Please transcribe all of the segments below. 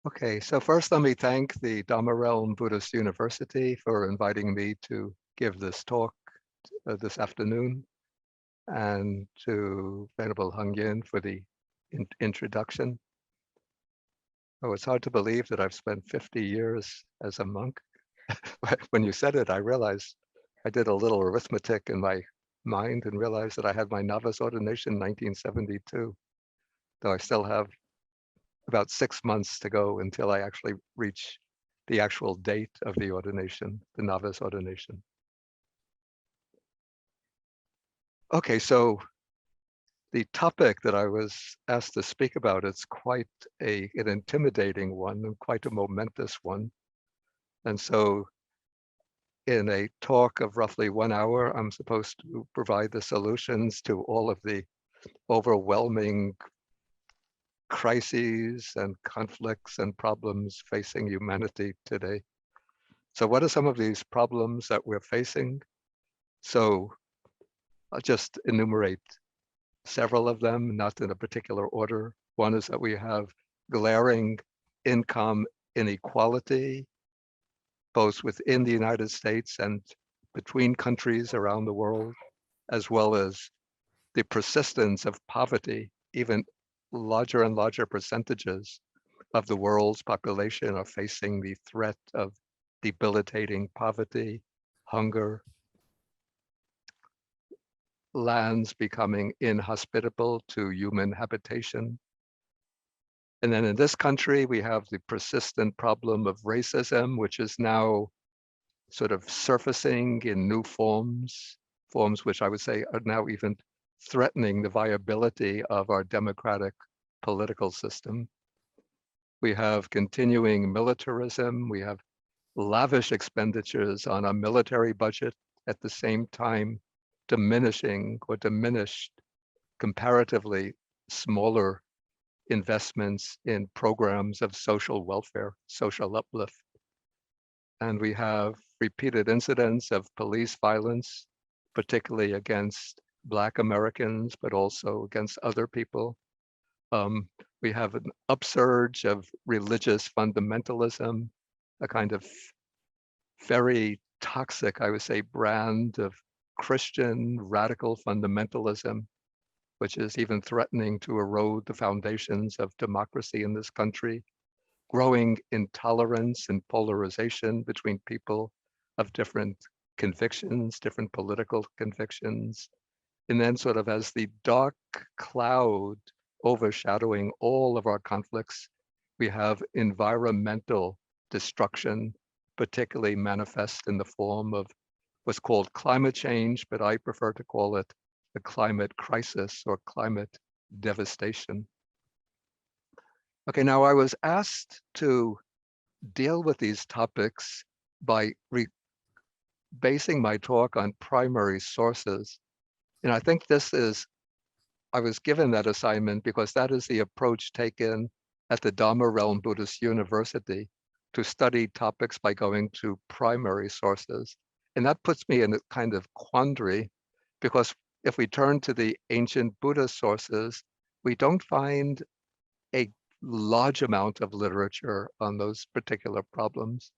Okay, so first let me thank the Dharma Realm Buddhist University for inviting me to give this talk this afternoon, and to Venerable Hung Yin for the introduction. Oh, it's hard to believe that I've spent 50 years as a monk. But when you said it, I realized I did a little arithmetic in my mind and realized that I had my novice ordination in 1972, though I still have about 6 months to go until I actually reach the actual date of the ordination, the novice ordination. Okay, so the topic that I was asked to speak about, it's quite an intimidating one and quite a momentous one. And so in a talk of roughly 1 hour, I'm supposed to provide the solutions to all of the overwhelming crises and conflicts and problems facing humanity today. So what are some of these problems that we're facing? So I'll just enumerate several of them, not in a particular order. One is that we have glaring income inequality, both within the United States and between countries around the world, as well as the persistence of poverty. Even larger and larger percentages of the world's population are facing the threat of debilitating poverty, hunger, lands becoming inhospitable to human habitation. And then in this country, we have the persistent problem of racism, which is now sort of surfacing in new forms which I would say are now even threatening the viability of our democratic political system. We have continuing militarism. We have lavish expenditures on a military budget, at the same time diminishing or diminished comparatively smaller investments in programs of social welfare, social uplift. And we have repeated incidents of police violence, particularly against Black Americans, but also against other people. We have an upsurge of religious fundamentalism, a kind of very toxic, I would say, brand of Christian radical fundamentalism, which is even threatening to erode the foundations of democracy in this country. Growing intolerance and polarization between people of different convictions, different political convictions. And then sort of as the dark cloud overshadowing all of our conflicts, we have environmental destruction, particularly manifest in the form of what's called climate change, but I prefer to call it the climate crisis or climate devastation. Okay, now I was asked to deal with these topics by basing my talk on primary sources. And I think I was given that assignment because that is the approach taken at the Dharma Realm Buddhist University to study topics by going to primary sources. And that puts me in a kind of quandary, because if we turn to the ancient Buddhist sources, we don't find a large amount of literature on those particular problems.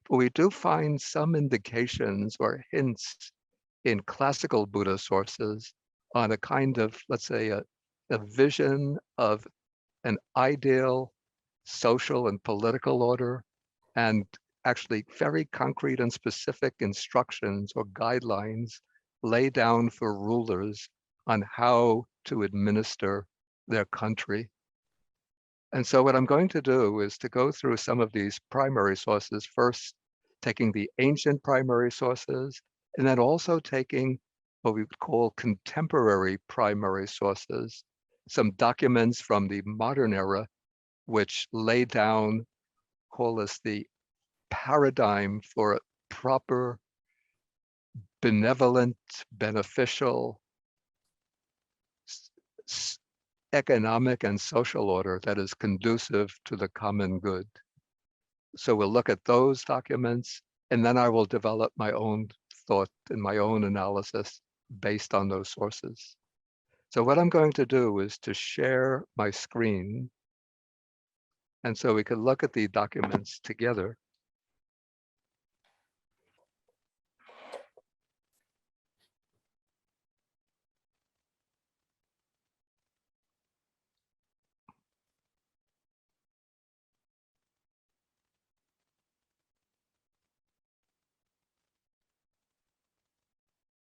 But we do find some indications or hints in classical Buddha sources on a kind of, let's say, a vision of an ideal social and political order, and actually very concrete and specific instructions or guidelines laid down for rulers on how to administer their country. And so what I'm going to do is to go through some of these primary sources, first taking the ancient primary sources, and then also taking what we would call contemporary primary sources, some documents from the modern era, which lay down, call this the paradigm for a proper, benevolent, beneficial, economic and social order that is conducive to the common good. So we'll look at those documents, and then I will develop my own thought and my own analysis based on those sources. So what I'm going to do is to share my screen, And so we could look at the documents together.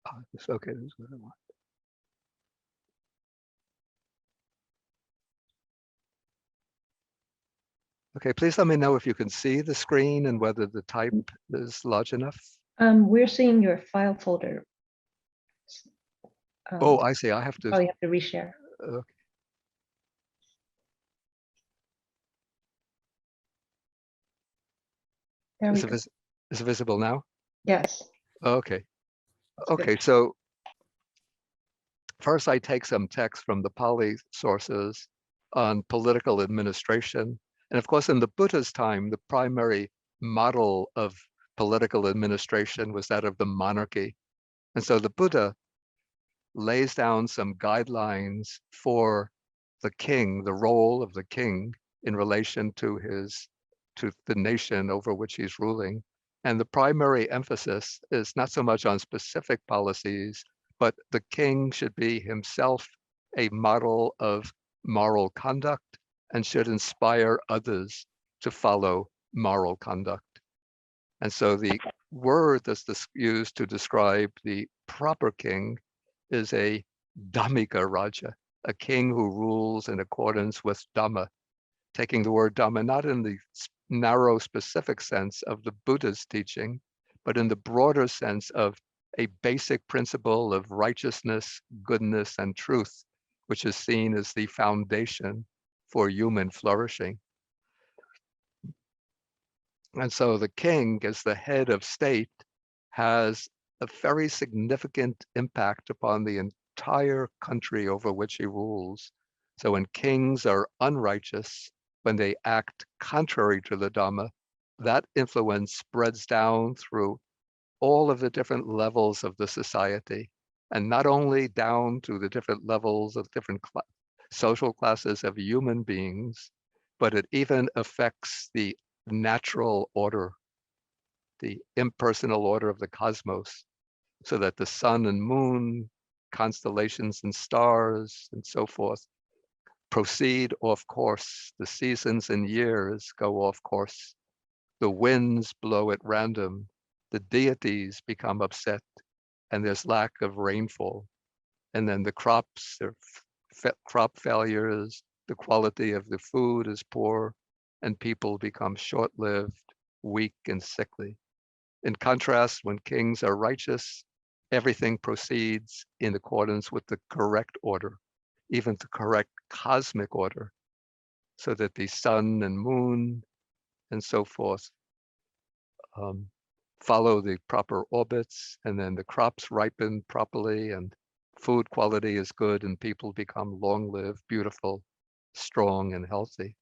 Oh, okay, this is what I want. Okay, please let me know if you can see the screen and whether the type is large enough. We're seeing your file folder. Oh, I see. I have to. Oh, you have to reshare. Okay. There we go. Is it visible now? Yes. Okay. Okay, Good. so first I take some text from the Pali sources on political administration. And of course, in the Buddha's time, the primary model of political administration was that of the monarchy. And so the Buddha lays down some guidelines for the king, the role of the king in relation to the nation over which he's ruling. And the primary emphasis is not so much on specific policies, but the king should be himself a model of moral conduct and should inspire others to follow moral conduct. And so the word that's used to describe the proper king is a Dhammika Raja, a king who rules in accordance with Dhamma, taking the word Dhamma not in the narrow specific sense of the Buddha's teaching, but in the broader sense of a basic principle of righteousness, goodness, and truth, which is seen as the foundation for human flourishing. And so the king, as the head of state, has a very significant impact upon the entire country over which he rules. So when kings are unrighteous, when they act contrary to the Dhamma, that influence spreads down through all of the different levels of the society, and not only down to the different levels of different social classes of human beings, but it even affects the natural order, the impersonal order of the cosmos, so that the sun and moon, constellations and stars, and so forth, proceed off course. The seasons and years go off course. The winds blow at random. The deities become upset, and there's lack of rainfall. And then the crops, there are crop failures, the quality of the food is poor, and people become short-lived, weak, and sickly. In contrast, when kings are righteous, everything proceeds in accordance with the correct order, even the correct cosmic order, so that the sun and moon and so forth follow the proper orbits, and then the crops ripen properly, and food quality is good, and people become long-lived, beautiful, strong, and healthy.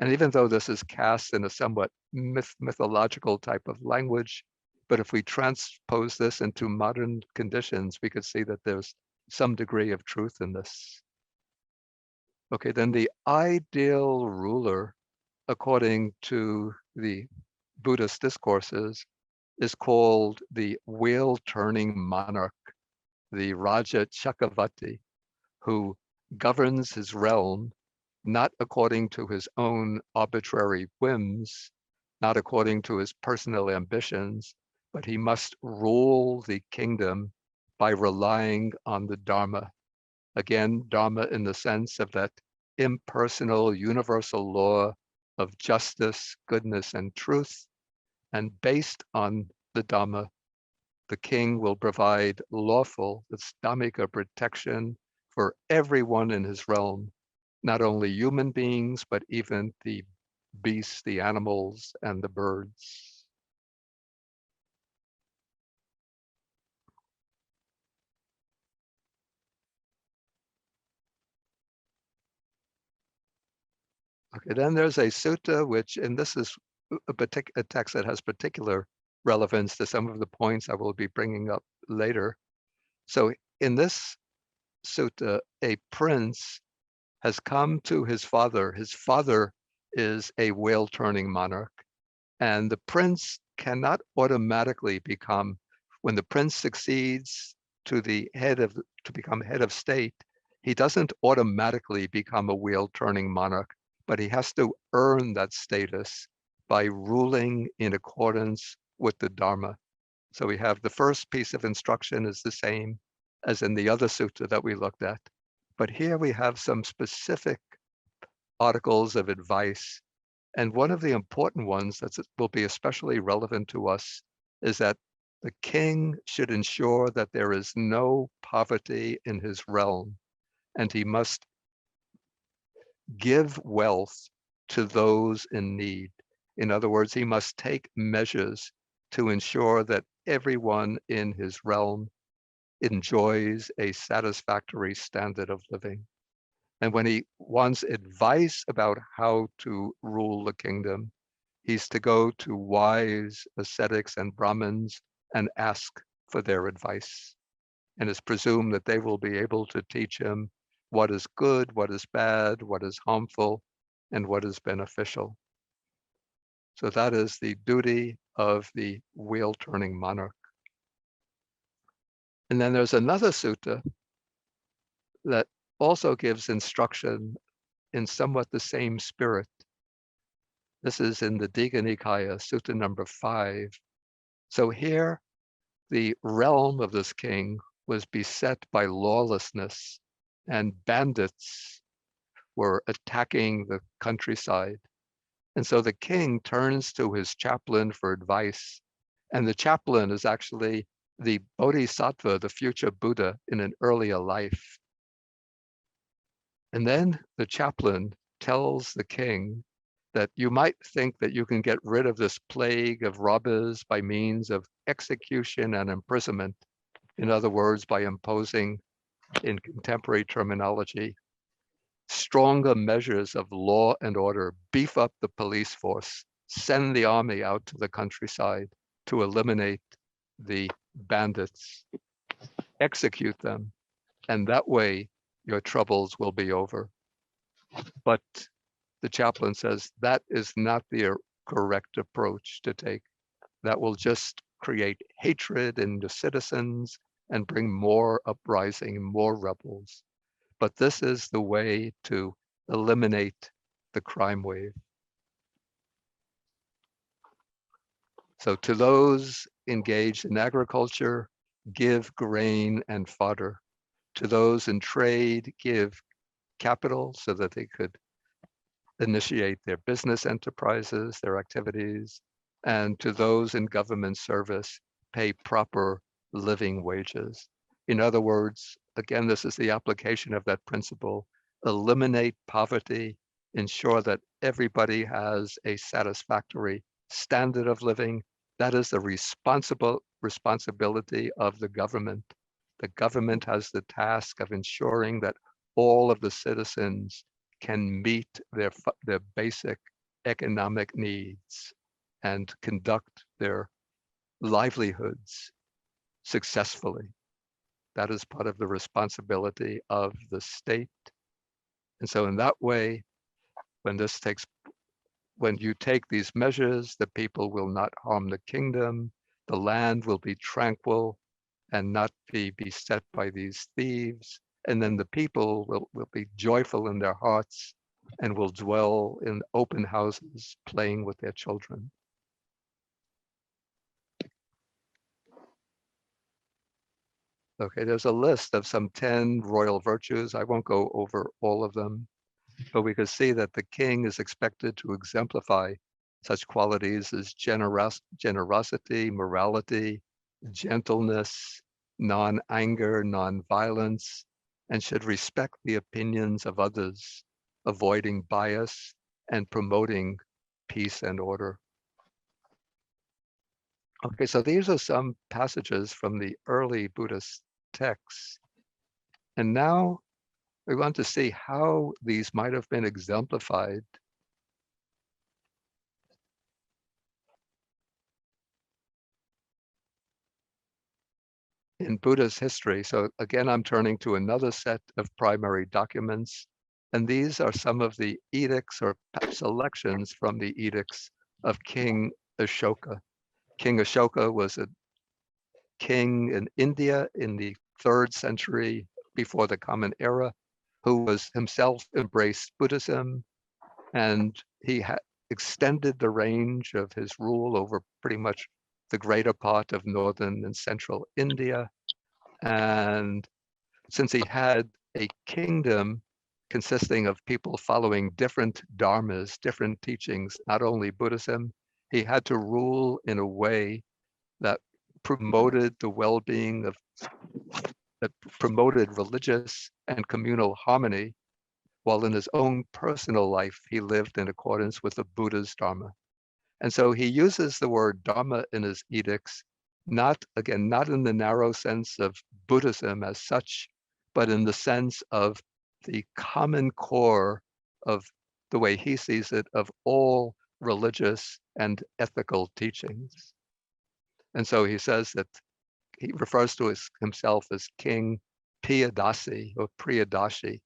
And even though this is cast in a somewhat mythological type of language, but if we transpose this into modern conditions, we could see that there's some degree of truth in this. Okay, then the ideal ruler, according to the Buddhist discourses, is called the wheel-turning monarch, the Raja Chakravarti, who governs his realm not according to his own arbitrary whims, not according to his personal ambitions, but he must rule the kingdom by relying on the Dharma. Again, Dharma in the sense of that impersonal universal law of justice, goodness, and truth. And based on the Dhamma, the king will provide lawful, that's Dhammika protection for everyone in his realm, not only human beings, but even the beasts, the animals, and the birds. Okay, then there's a sutta, which, and this is a text that has particular relevance to some of the points I will be bringing up later. So in this sutta, a prince has come to his father. His father is a whale-turning monarch, and the prince cannot automatically become, when the prince succeeds to become head of state, he doesn't automatically become a wheel-turning monarch, but he has to earn that status by ruling in accordance with the Dharma. So we have the first piece of instruction is the same as in the other sutta that we looked at. But here we have some specific articles of advice. And one of the important ones that will be especially relevant to us is that the king should ensure that there is no poverty in his realm, and he must give wealth to those in need. In other words, he must take measures to ensure that everyone in his realm enjoys a satisfactory standard of living. And when he wants advice about how to rule the kingdom, he's to go to wise ascetics and Brahmins and ask for their advice. And it's presumed that they will be able to teach him what is good, what is bad, what is harmful, and what is beneficial. So that is the duty of the wheel-turning monarch. And then there's another sutta that also gives instruction in somewhat the same spirit. This is in the Digha Nikaya, Sutta number 5. So here, the realm of this king was beset by lawlessness, and bandits were attacking the countryside. And so the king turns to his chaplain for advice. And the chaplain is actually the Bodhisattva, the future Buddha in an earlier life. And then the chaplain tells the king that you might think that you can get rid of this plague of robbers by means of execution and imprisonment. In other words, by imposing, in contemporary terminology, stronger measures of law and order, beef up the police force, send the army out to the countryside to eliminate the bandits, execute them, and that way your troubles will be over. But the chaplain says that is not the correct approach to take. That will just create hatred in the citizens and bring more uprising, more rebels. But this is the way to eliminate the crime wave. So to those engaged in agriculture, give grain and fodder. To those in trade, give capital so that they could initiate their business enterprises, their activities, and to those in government service, pay proper living wages. In other words, again, this is the application of that principle, eliminate poverty, ensure that everybody has a satisfactory standard of living. That is the responsibility of the government. The government has the task of ensuring that all of the citizens can meet their basic economic needs and conduct their livelihoods successfully. That is part of the responsibility of the state. And so in that way, when you take these measures, the people will not harm the kingdom, the land will be tranquil and not be beset by these thieves. And then the people will be joyful in their hearts and will dwell in open houses playing with their children. Okay, there's a list of some 10 royal virtues. I won't go over all of them, but we can see that the king is expected to exemplify such qualities as generosity, morality, gentleness, non-anger, non-violence, and should respect the opinions of others, avoiding bias and promoting peace and order. Okay, so these are some passages from the early Buddhist texts. And now we want to see how these might have been exemplified in Buddha's history. So again, I'm turning to another set of primary documents. And these are some of the edicts or selections from the edicts of King Ashoka. King Ashoka was a king in India in the 3rd century before the Common Era, who was himself embraced Buddhism, and he had extended the range of his rule over pretty much the greater part of northern and central India. And since he had a kingdom consisting of people following different dharmas, different teachings, not only Buddhism, he had to rule in a way that promoted the well-being of, that promoted religious and communal harmony, while in his own personal life, he lived in accordance with the Buddha's Dharma. And so he uses the word Dharma in his edicts, not, again, not in the narrow sense of Buddhism as such, but in the sense of the common core of the way he sees it, of all religious and ethical teachings. And so he says that he refers to himself as King Piyadasi or Priyadashi.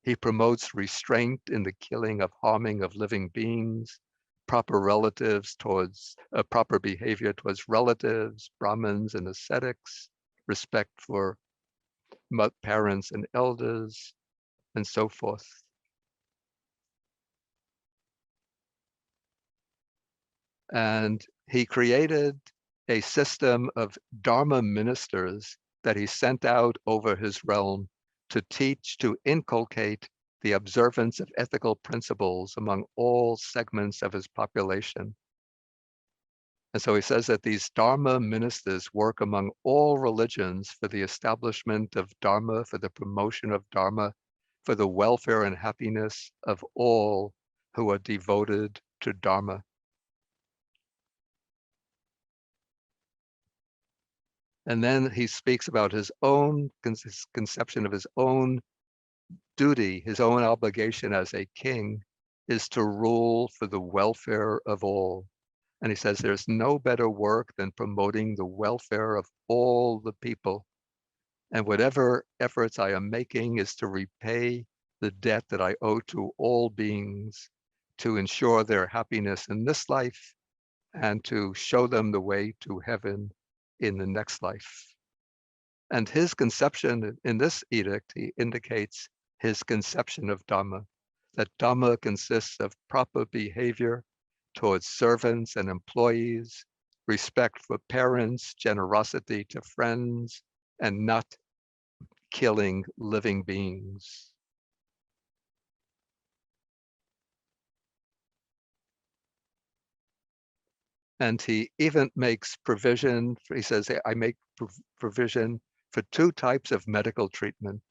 He promotes restraint in the killing of harming of living beings, proper relatives towards proper behavior towards relatives, Brahmins and ascetics, respect for parents and elders, and so forth. And he created a system of Dharma ministers that he sent out over his realm to teach, to inculcate the observance of ethical principles among all segments of his population. And so he says that these Dharma ministers work among all religions for the establishment of Dharma, for the promotion of Dharma, for the welfare and happiness of all who are devoted to Dharma. And then he speaks about his own conception of his own duty, his own obligation as a king is to rule for the welfare of all. And he says there's no better work than promoting the welfare of all the people. And whatever efforts I am making is to repay the debt that I owe to all beings, to ensure their happiness in this life and to show them the way to heaven in the next life. And his conception in this edict, he indicates his conception of Dhamma, that Dhamma consists of proper behavior towards servants and employees, respect for parents, generosity to friends, and not killing living beings. And he even makes provision, he says, I make provision for 2 types of medical treatment.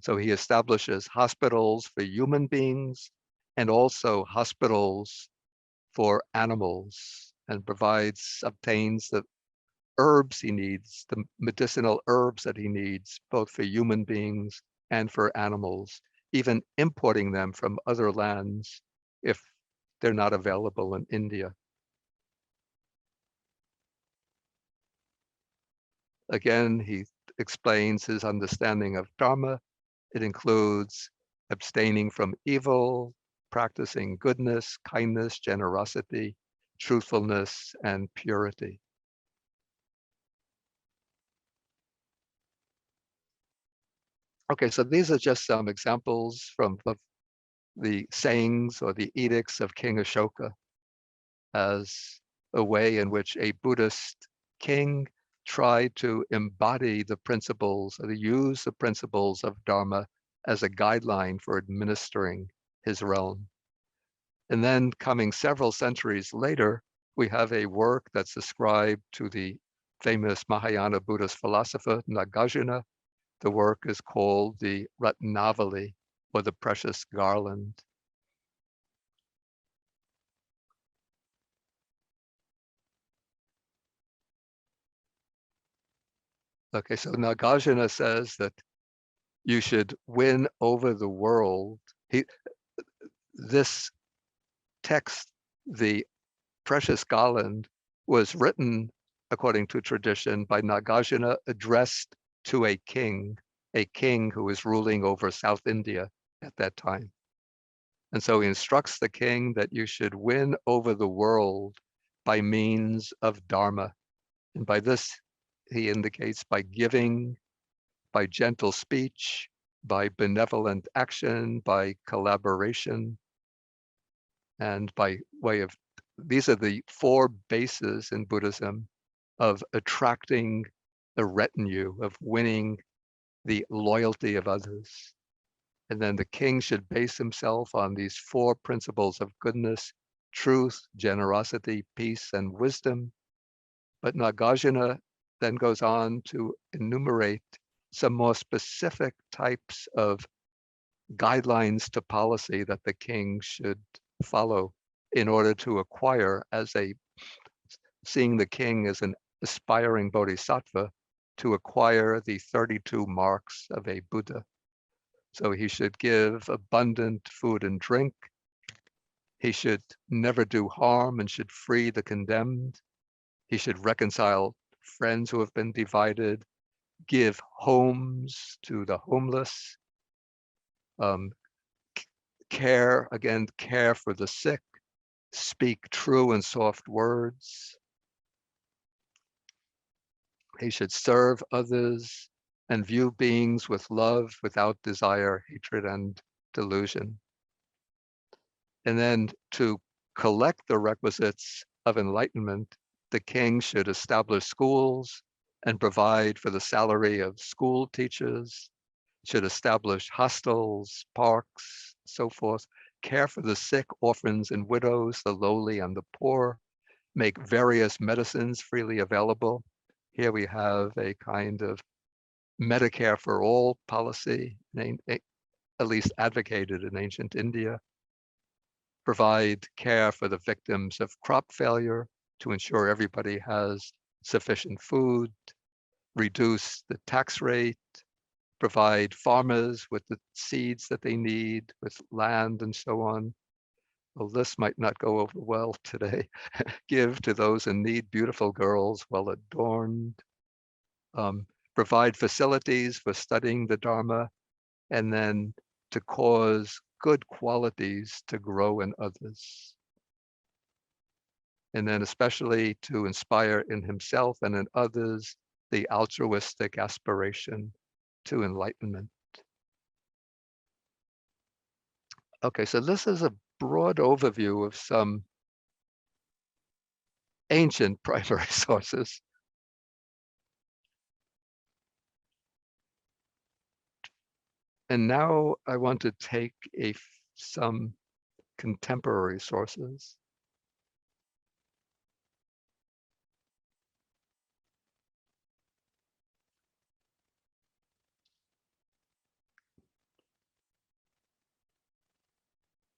So he establishes hospitals for human beings and also hospitals for animals, and obtains the herbs he needs, the medicinal herbs that he needs, both for human beings and for animals, even importing them from other lands if they're not available in India. Again, he explains his understanding of Dharma. It includes abstaining from evil, practicing goodness, kindness, generosity, truthfulness, and purity. Okay, so these are just some examples from the sayings or the edicts of King Ashoka as a way in which a Buddhist king tried to embody the principles, or to use the principles of Dharma as a guideline for administering his realm. And then coming several centuries later, we have a work that's ascribed to the famous Mahayana Buddhist philosopher Nagarjuna. The work is called the Ratnavali, or the Precious Garland. Okay, so Nagarjuna says that you should win over the world. This text, the Precious Garland, was written, according to tradition, by Nagarjuna, addressed to a king who was ruling over South India at that time. And so he instructs the king that you should win over the world by means of Dharma. And by this, he indicates by giving, by gentle speech, by benevolent action, by collaboration, and by way of, these are the four bases in Buddhism of attracting the retinue, of winning the loyalty of others. And then the king should base himself on these four principles of goodness, truth, generosity, peace, and wisdom. But Nagarjuna then goes on to enumerate some more specific types of guidelines to policy that the king should follow in order to acquire, as a, seeing the king as an aspiring bodhisattva, to acquire the 32 marks of a Buddha. So he should give abundant food and drink. He should never do harm and should free the condemned. He should reconcile friends who have been divided, give homes to the homeless, care for the sick, speak true and soft words. He should serve others and view beings with love without desire, hatred, and delusion. And then to collect the requisites of enlightenment, the king should establish schools and provide for the salary of school teachers, should establish hostels, parks, so forth, care for the sick, orphans, and widows, the lowly and the poor, make various medicines freely available. Here we have a kind of Medicare for all policy, at least advocated in ancient India. Provide care for the victims of crop failure to ensure everybody has sufficient food, reduce the tax rate, provide farmers with the seeds that they need, with land and so on. Well, this might not go over well today. Give to those in need beautiful girls well adorned. Provide facilities for studying the Dharma, and then to cause good qualities to grow in others. And then especially to inspire in himself and in others the altruistic aspiration to enlightenment. Okay, so this is a broad overview of some ancient primary sources. And now I want to take some contemporary sources.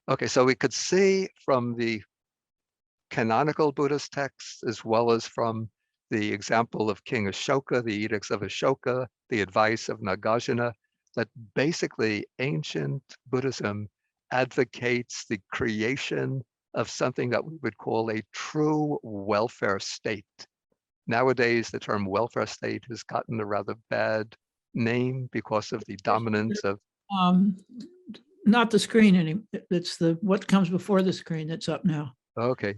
Okay, so we could see from the canonical Buddhist texts, as well as from the example of King Ashoka, the edicts of Ashoka, the advice of Nagarjuna, that basically ancient Buddhism advocates the creation of something that we would call a true welfare state. Nowadays, the term welfare state has gotten a rather bad name because of the dominance of... Not the screen anymore. It's the what comes before the screen that's up now. Okay.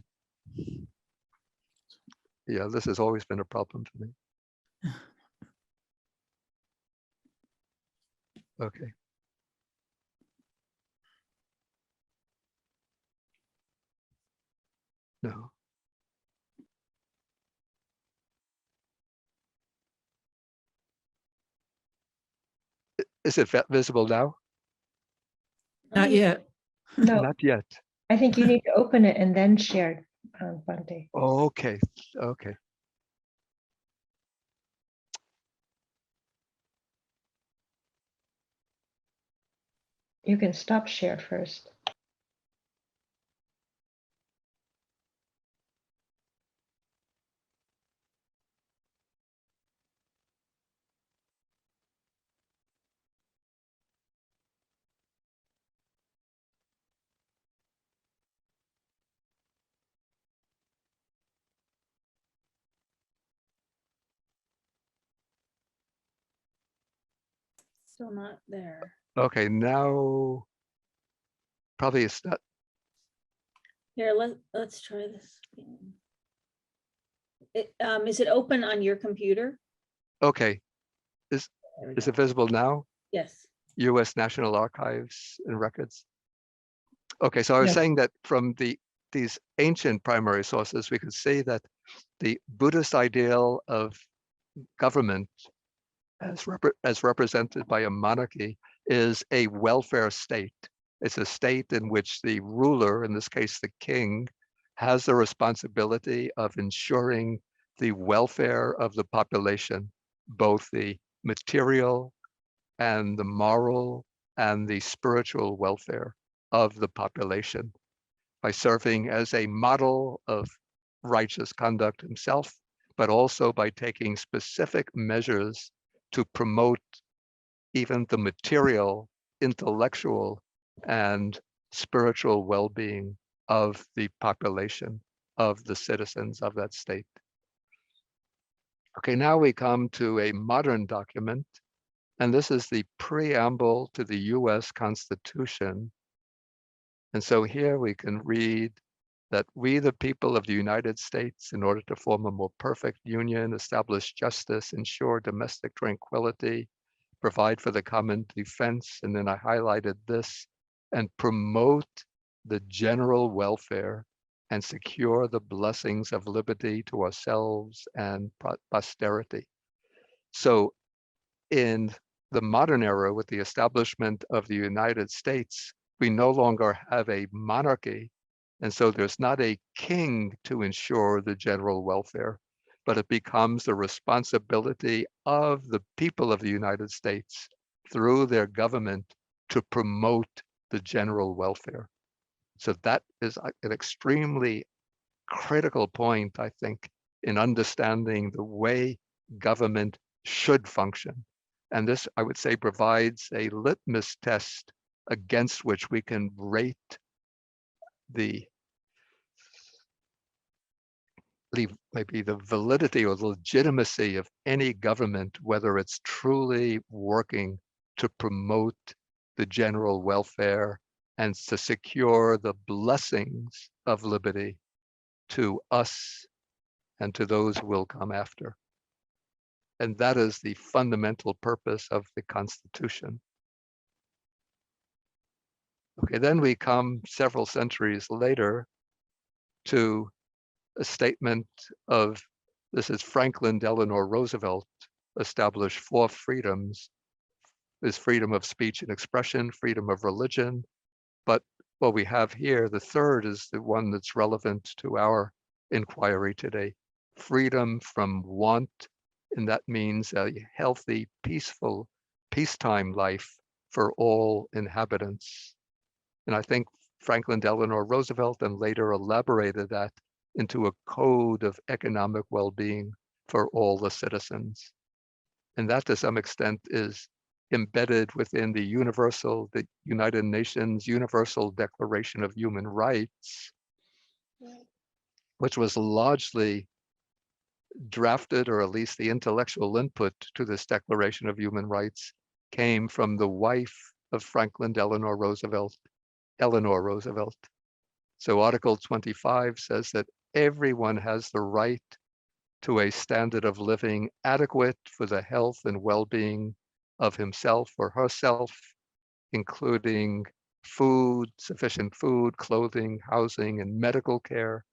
Yeah, this has always been a problem for me. Okay. No. Is it visible now? Not yet. No, Not yet. I think you need to open it and then share, Bhante. Okay. Okay. You can stop share first. Still not there. Okay. Now, Probably it's not. Here, let's try this. Is it open on your computer? Okay, There we is go. it visible now? Yes. U.S. National Archives and Records. Okay, so I was Yes. saying that from these ancient primary sources, we could see that the Buddhist ideal of government as represented by a monarchy is a welfare state. It's a state in which the ruler, in this case the king, has the responsibility of ensuring the welfare of the population, both the material and the moral and the spiritual welfare of the population, by serving as a model of righteous conduct himself, but also by taking specific measures to promote even the material, intellectual, and spiritual well-being of the population, of the citizens of that state. Okay, now we come to a modern document, and this is the preamble to the US Constitution. And so here we can read that we, the people of the United States, in order to form a more perfect union, establish justice, ensure domestic tranquility, provide for the common defense, and then I highlighted this, and promote the general welfare and secure the blessings of liberty to ourselves and posterity. So in the modern era, with the establishment of the United States, we no longer have a monarchy, and so there's not a king to ensure the general welfare, but it becomes the responsibility of the people of the United States through their government to promote the general welfare. So that is an extremely critical point, I think, in understanding the way government should function. And this, I would say, provides a litmus test against which we can rate maybe the validity or the legitimacy of any government, whether it's truly working to promote the general welfare and to secure the blessings of liberty to us and to those who will come after. And that is the fundamental purpose of the Constitution. Okay, then we come several centuries later to a statement of, this is Franklin Delano Roosevelt, established 4 freedoms. There's freedom of speech and expression, freedom of religion, but what we have here, the third, is the one that's relevant to our inquiry today: freedom from want, and that means a healthy, peaceful, peacetime life for all inhabitants. And I think Franklin Delano Roosevelt and later elaborated that into a code of economic well-being for all the citizens. And that to some extent is embedded within the United Nations Universal Declaration of Human Rights, which was largely drafted, or at least the intellectual input to this Declaration of Human Rights came from the wife of Franklin Delano Roosevelt, Eleanor Roosevelt. So Article 25 says that everyone has the right to a standard of living adequate for the health and well-being of himself or herself, including food, sufficient food, clothing, housing, and medical care,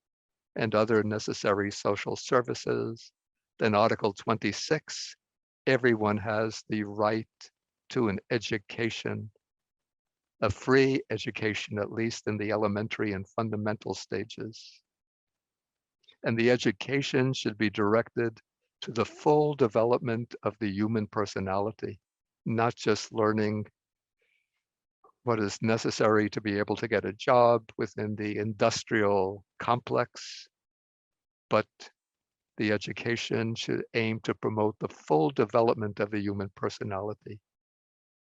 and other necessary social services. Then Article 26, everyone has the right to an education, a free education, at least in the elementary and fundamental stages. And the education should be directed to the full development of the human personality, not just learning what is necessary to be able to get a job within the industrial complex, but the education should aim to promote the full development of the human personality,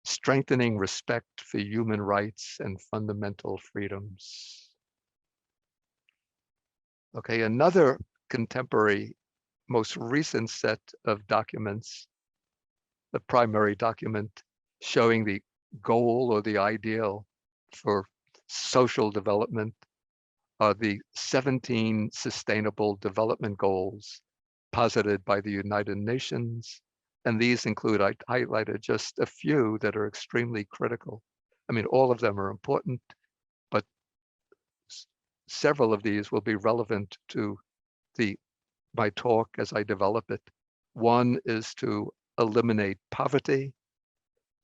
strengthening respect for human rights and fundamental freedoms. Okay, another contemporary, most recent set of documents, the primary document showing the goal or the ideal for social development are the 17 Sustainable Development Goals posited by the United Nations. And these include, I highlighted just a few that are extremely critical. I mean, all of them are important, but several of these will be relevant to my talk as I develop it. One is to eliminate poverty,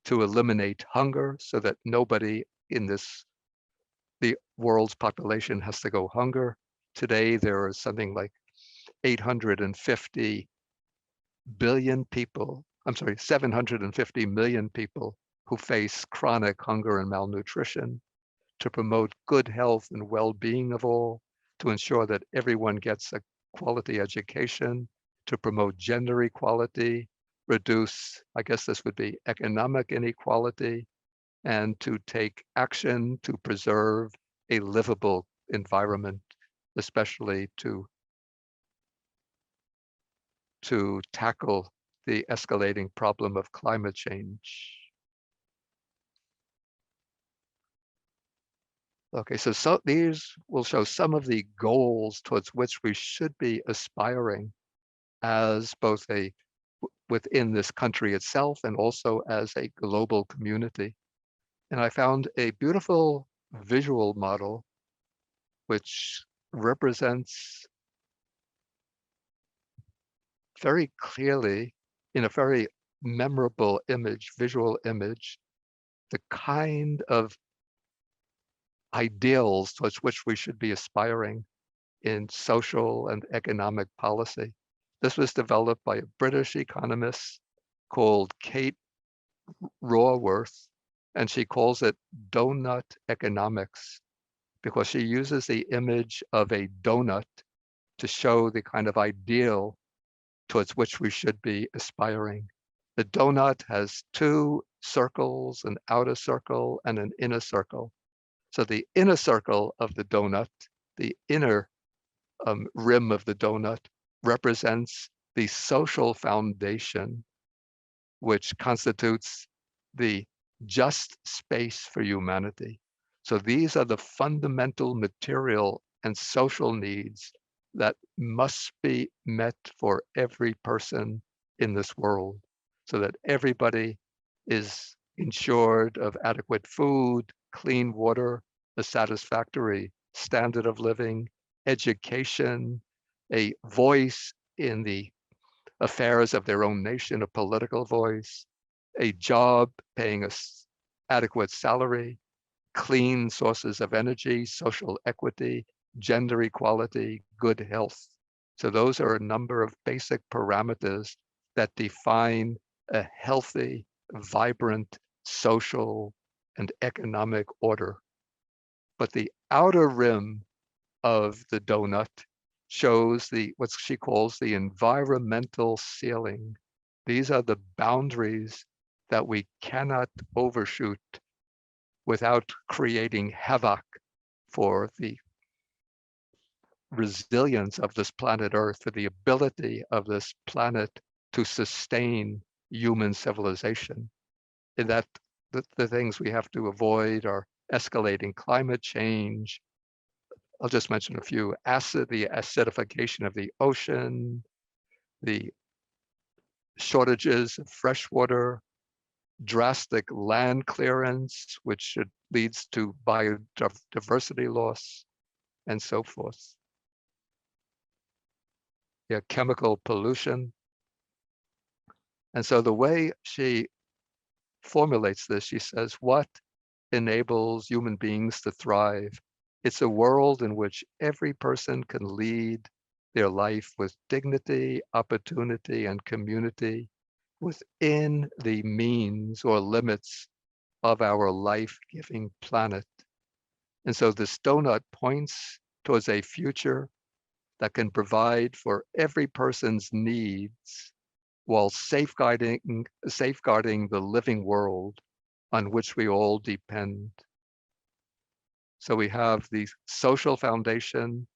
to eliminate hunger so that nobody in the world's population has to go hunger. Today, there is something like 850 billion people, 750 million people who face chronic hunger and malnutrition. To promote good health and well-being of all, to ensure that everyone gets a quality education, to promote gender equality, reduce, I guess this would be economic inequality, and to take action to preserve a livable environment, especially to tackle the escalating problem of climate change. Okay, so these will show some of the goals towards which we should be aspiring as both within this country itself and also as a global community. And I found a beautiful visual model which represents very clearly in a very memorable image, visual image, the kind of ideals towards which we should be aspiring in social and economic policy. This was developed by a British economist called Kate Raworth, and she calls it donut economics because she uses the image of a donut to show the kind of ideal towards which we should be aspiring. The donut has two circles, an outer circle and an inner circle. So the inner circle of the donut, the inner rim of the donut, represents the social foundation, which constitutes the just space for humanity. So these are the fundamental material and social needs that must be met for every person in this world, so that everybody is ensured of adequate food, clean water, a satisfactory standard of living, education, a voice in the affairs of their own nation, a political voice, a job paying us adequate salary, clean sources of energy, social equity, gender equality, good health. So those are a number of basic parameters that define a healthy, vibrant social and economic order. But the outer rim of the donut shows what she calls the environmental ceiling. These are the boundaries that we cannot overshoot without creating havoc for the resilience of this planet Earth, for the ability of this planet to sustain human civilization. And that the things we have to avoid are escalating climate change. I'll just mention a few. The acidification of the ocean, the shortages of fresh water, drastic land clearance, which leads to biodiversity loss, and so forth. Yeah, chemical pollution. And so the way she formulates this, she says, what enables human beings to thrive? It's a world in which every person can lead their life with dignity, opportunity, and community within the means or limits of our life-giving planet. And so this donut points towards a future that can provide for every person's needs while safeguarding the living world on which we all depend. So we have the social foundation.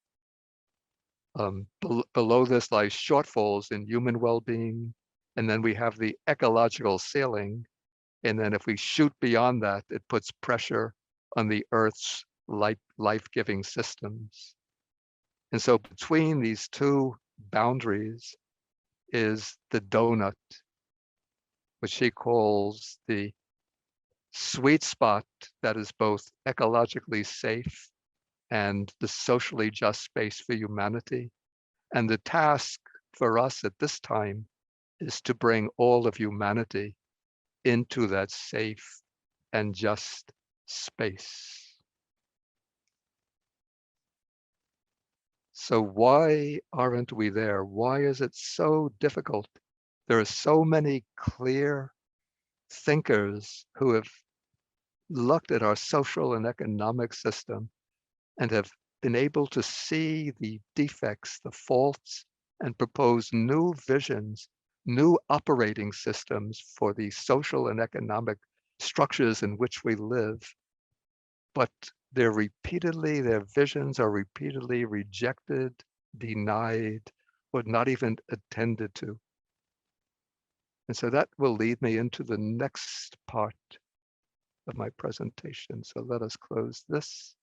Below this lies shortfalls in human well-being. And then we have the ecological ceiling. And then if we shoot beyond that, it puts pressure on the Earth's life-giving systems. And so between these two boundaries is the donut, which she calls the sweet spot that is both ecologically safe and the socially just space for humanity. And the task for us at this time is to bring all of humanity into that safe and just space. So why aren't we there? Why is it so difficult? There are so many clear thinkers who have looked at our social and economic system and have been able to see the defects, the faults, and propose new visions, new operating systems for the social and economic structures in which we live. But their visions are repeatedly rejected, denied, or not even attended to. And so that will lead me into the next part of my presentation. So let us close this.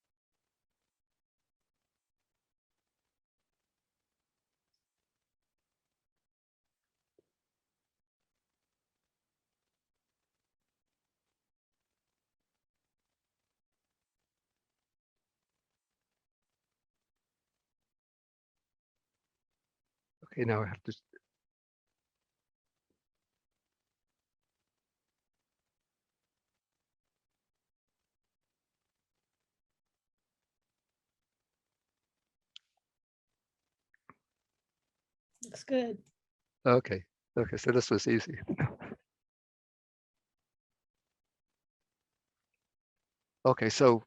Okay, now I have to. Looks good. Okay, so this was easy. Okay, so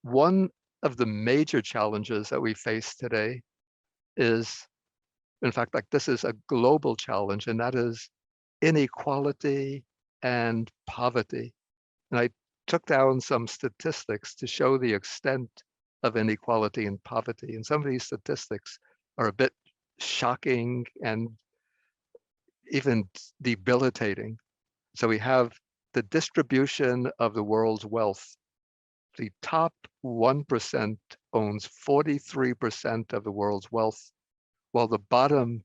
one of the major challenges that we face today is, in fact, like this is a global challenge, and that is inequality and poverty. And I took down some statistics to show the extent of inequality and poverty. And some of these statistics are a bit shocking and even debilitating. So we have the distribution of the world's wealth. The top 1% owns 43% of the world's wealth, while the bottom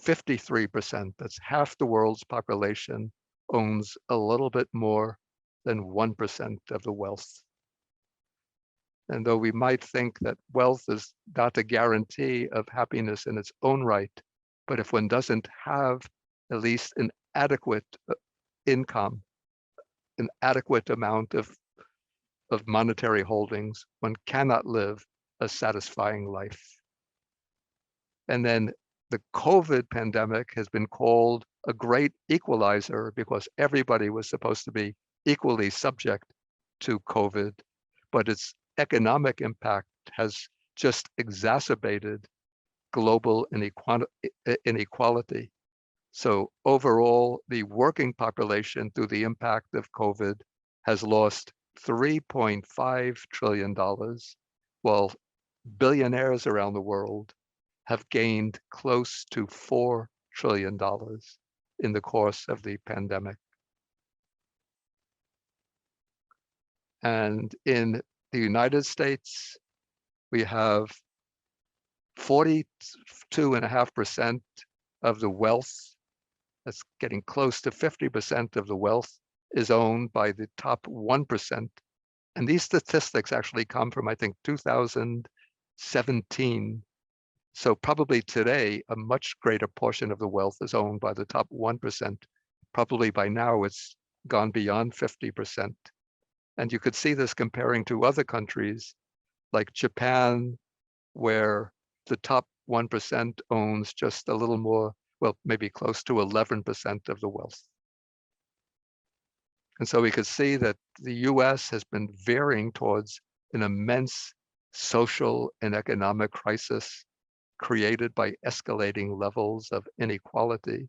53%, that's half the world's population, owns a little bit more than 1% of the wealth. And though we might think that wealth is not a guarantee of happiness in its own right, but if one doesn't have at least an adequate income, an adequate amount of monetary holdings, one cannot live a satisfying life. And then the COVID pandemic has been called a great equalizer because everybody was supposed to be equally subject to COVID, but its economic impact has just exacerbated global inequality. So overall, the working population through the impact of COVID has lost $3.5 trillion, while billionaires around the world have gained close to $4 trillion in the course of the pandemic. And in the United States, we have 42.5% of the wealth, that's getting close to 50% of the wealth, is owned by the top 1%. And these statistics actually come from, I think, 2017. So probably today, a much greater portion of the wealth is owned by the top 1%. Probably by now, it's gone beyond 50%. And you could see this comparing to other countries like Japan, where the top 1% owns just a little more, well, maybe close to 11% of the wealth. And so we could see that the US has been veering towards an immense social and economic crisis created by escalating levels of inequality.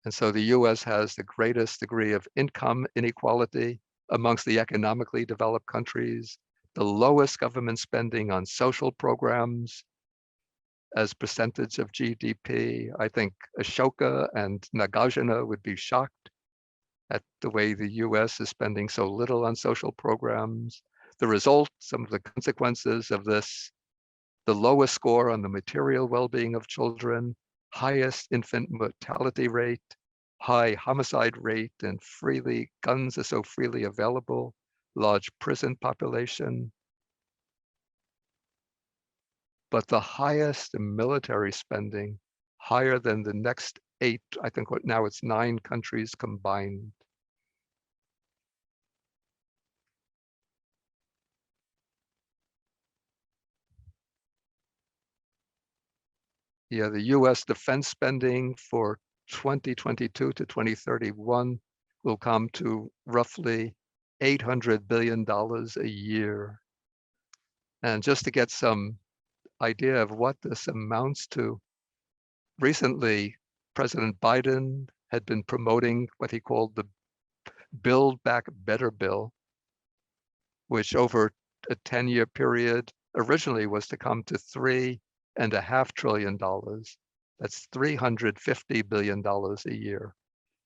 And so the US has the greatest degree of income inequality amongst the economically developed countries, the lowest government spending on social programs as percentage of GDP. I think Ashoka and Nagarjuna would be shocked at the way the US is spending so little on social programs. The result, some of the consequences of this, the lowest score on the material well-being of children, highest infant mortality rate, high homicide rate, and guns are so freely available, large prison population. But the highest in military spending, higher than the next 8, I think now it's 9 countries combined. Yeah, the US defense spending for 2022 to 2031 will come to roughly $800 billion a year. And just to get some idea of what this amounts to, recently, President Biden had been promoting what he called the Build Back Better bill, which over a 10-year period originally was to come to $3.5 trillion. That's $350 billion a year.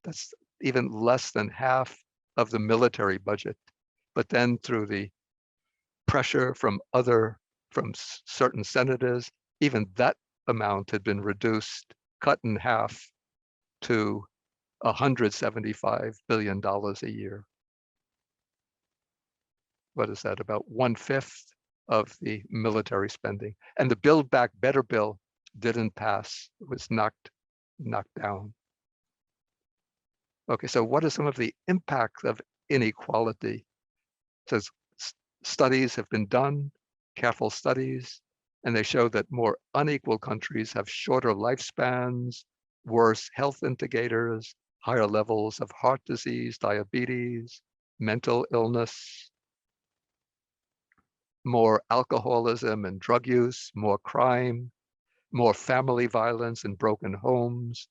That's even less than half of the military budget. But then through the pressure from certain senators, even that amount had been reduced, cut in half to $175 billion a year. What is that? About 1/5 of the military spending. And the Build Back Better bill didn't pass. It was knocked down. Okay, so what are some of the impacts of inequality? So studies have been done, careful studies, and they show that more unequal countries have shorter lifespans, worse health indicators, higher levels of heart disease, diabetes, mental illness, more alcoholism and drug use, more crime, more family violence and broken homes,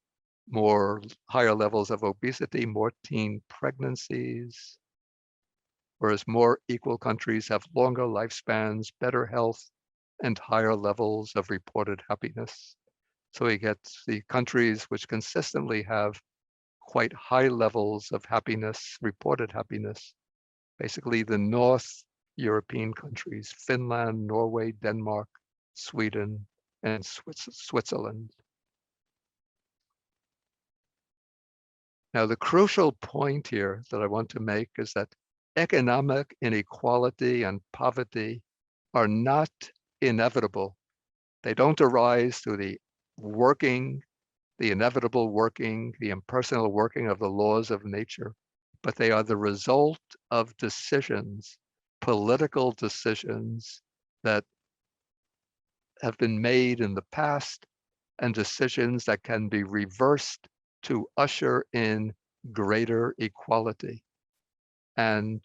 higher levels of obesity, more teen pregnancies, whereas more equal countries have longer lifespans, better health, and higher levels of reported happiness. So we get the countries which consistently have quite high levels of happiness, reported happiness, basically the North European countries, Finland, Norway, Denmark, Sweden, and Switzerland. Now, the crucial point here that I want to make is that economic inequality and poverty are not inevitable. They don't arise through the inevitable working, the impersonal working of the laws of nature, but they are the result of decisions, political decisions that have been made in the past and decisions that can be reversed to usher in greater equality. And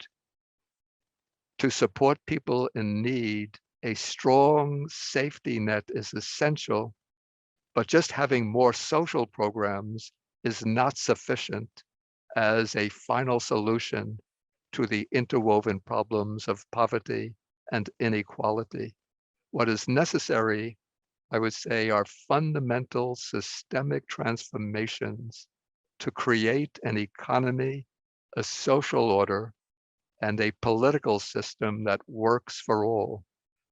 to support people in need, a strong safety net is essential, but just having more social programs is not sufficient as a final solution to the interwoven problems of poverty and inequality. What is necessary, I would say, are fundamental systemic transformations to create an economy, a social order, and a political system that works for all.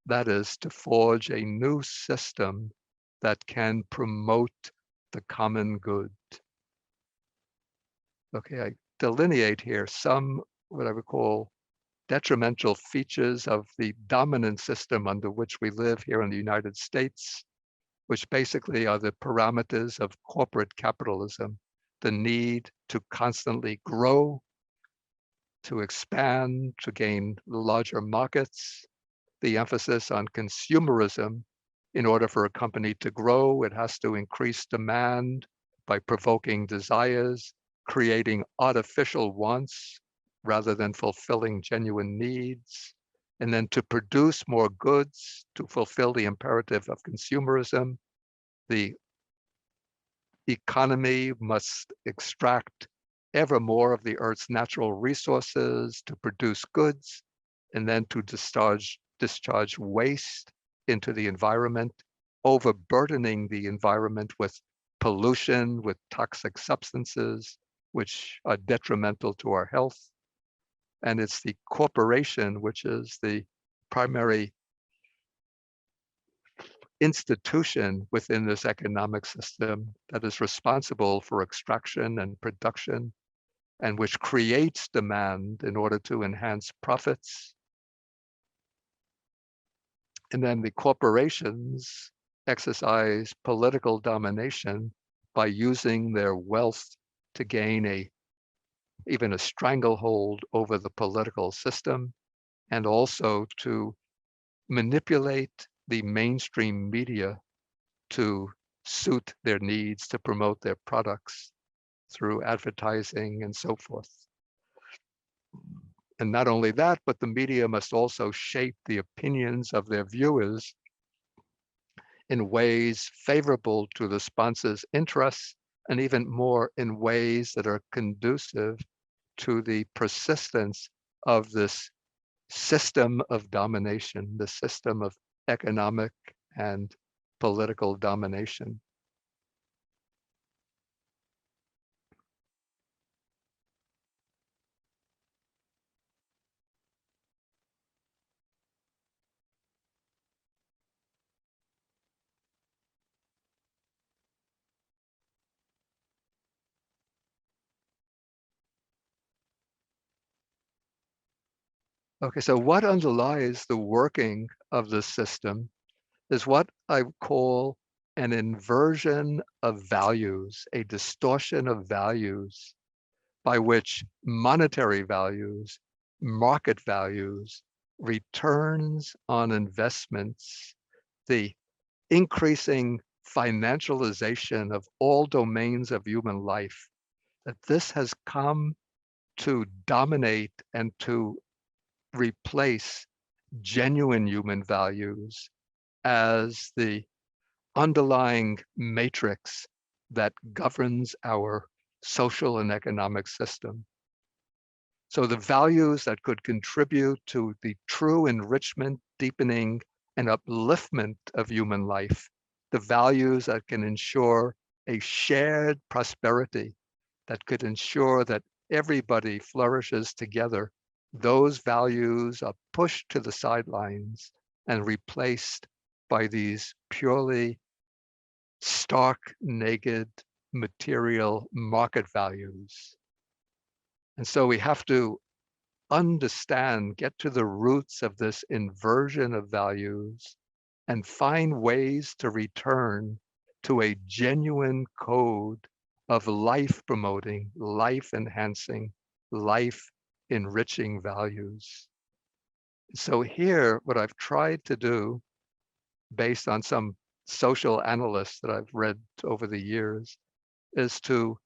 That is, to forge a new system that can promote the common good. Okay, I delineate here some what I would call detrimental features of the dominant system under which we live here in the United States, which basically are the parameters of corporate capitalism, the need to constantly grow, to expand, to gain larger markets, the emphasis on consumerism. In order for a company to grow, it has to increase demand by provoking desires, creating artificial wants rather than fulfilling genuine needs, and then to produce more goods to fulfill the imperative of consumerism. The economy must extract ever more of the Earth's natural resources to produce goods, and then to discharge waste into the environment, overburdening the environment with pollution, with toxic substances, which are detrimental to our health. And it's the corporation, which is the primary institution within this economic system that is responsible for extraction and production, and which creates demand in order to enhance profits. And then the corporations exercise political domination by using their wealth to gain even a stranglehold over the political system, and also to manipulate the mainstream media to suit their needs, to promote their products through advertising and so forth. And not only that, but the media must also shape the opinions of their viewers in ways favorable to the sponsor's interests, and even more in ways that are conducive to the persistence of this system of domination, the system of economic and political domination. Okay, so what underlies the working of this system is what I call an inversion of values, a distortion of values by which monetary values, market values, returns on investments, the increasing financialization of all domains of human life, that this has come to dominate and to replace genuine human values as the underlying matrix that governs our social and economic system. So the values that could contribute to the true enrichment, deepening, and upliftment of human life, the values that can ensure a shared prosperity, that could ensure that everybody flourishes together, those values are pushed to the sidelines and replaced by these purely stark, naked, material market values. And so we have to understand, get to the roots of this inversion of values and find ways to return to a genuine code of life promoting, life enhancing, life enriching values. So here, what I've tried to do, based on some social analysts that I've read over the years, is to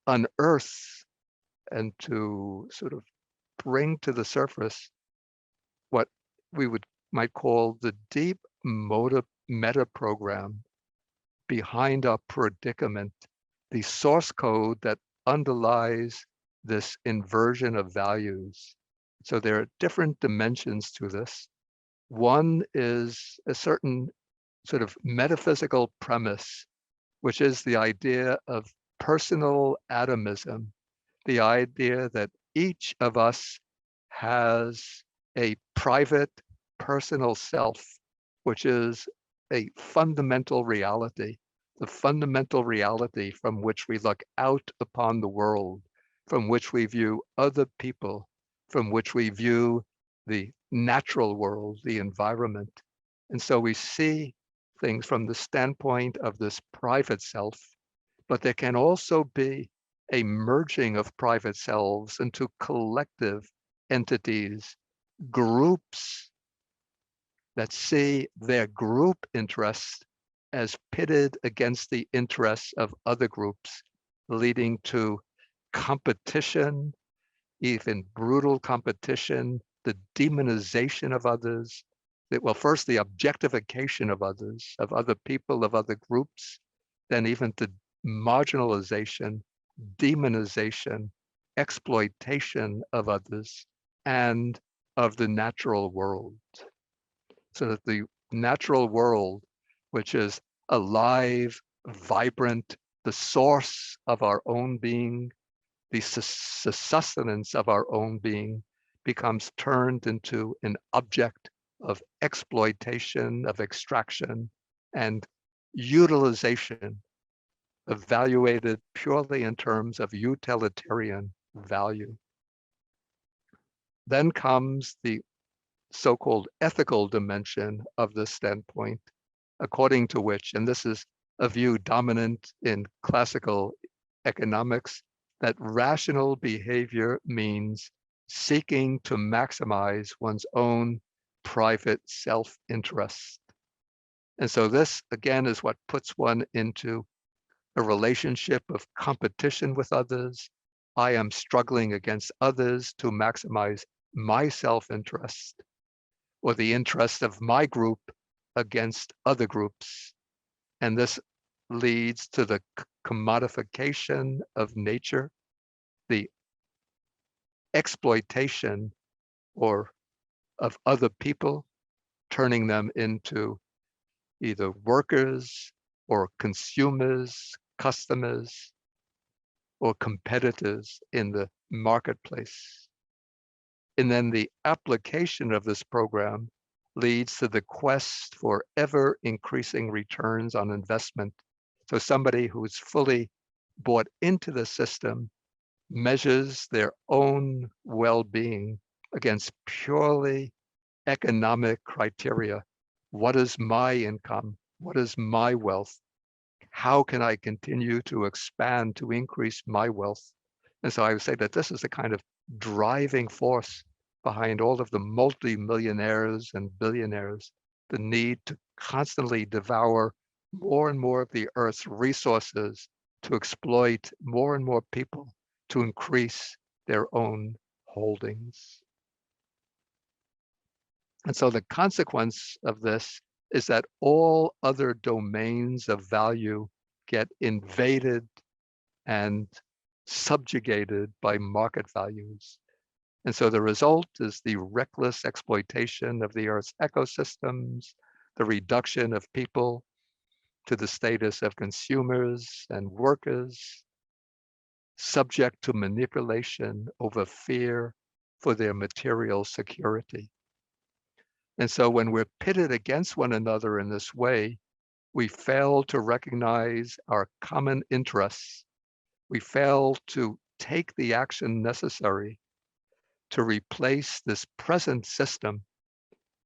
unearth and to sort of bring to the surface what we might call the deep meta program behind our predicament, the source code that underlies this inversion of values. So there are different dimensions to this. One is a certain sort of metaphysical premise, which is the idea of personal atomism, the idea that each of us has a private personal self, which is a fundamental reality, the fundamental reality from which we look out upon the world, from which we view other people, from which we view the natural world, the environment. And so we see things from the standpoint of this private self, but there can also be a merging of private selves into collective entities, groups that see their group interests as pitted against the interests of other groups, leading to competition, even brutal competition, the demonization of others, well, first the objectification of others, of other people, of other groups, then even the marginalization, demonization, exploitation of others, and of the natural world. So that the natural world, which is alive, vibrant, the source of our own being, the sustenance of our own being, becomes turned into an object of exploitation, of extraction, and utilization, evaluated purely in terms of utilitarian value. Then comes the so-called ethical dimension of this standpoint, according to which, and this is a view dominant in classical economics, that rational behavior means seeking to maximize one's own private self-interest. And so this, again, is what puts one into a relationship of competition with others. I am struggling against others to maximize my self-interest, or the interest of my group against other groups. And this leads to the commodification of nature, the exploitation or of other people, turning them into either workers or consumers, customers, or competitors in the marketplace. And then the application of this program leads to the quest for ever increasing returns on investment. So somebody who's fully bought into the system measures their own well-being against purely economic criteria. What is my income? What is my wealth? How can I continue to expand, to increase my wealth? And so I would say that this is the kind of driving force behind all of the multi-millionaires and billionaires, the need to constantly devour more and more of the earth's resources, to exploit more and more people, to increase their own holdings. And so the consequence of this is that all other domains of value get invaded and subjugated by market values. And so the result is the reckless exploitation of the Earth's ecosystems, the reduction of people to the status of consumers and workers, subject to manipulation over fear for their material security. And so when we're pitted against one another in this way, we fail to recognize our common interests. We fail to take the action necessary to replace this present system,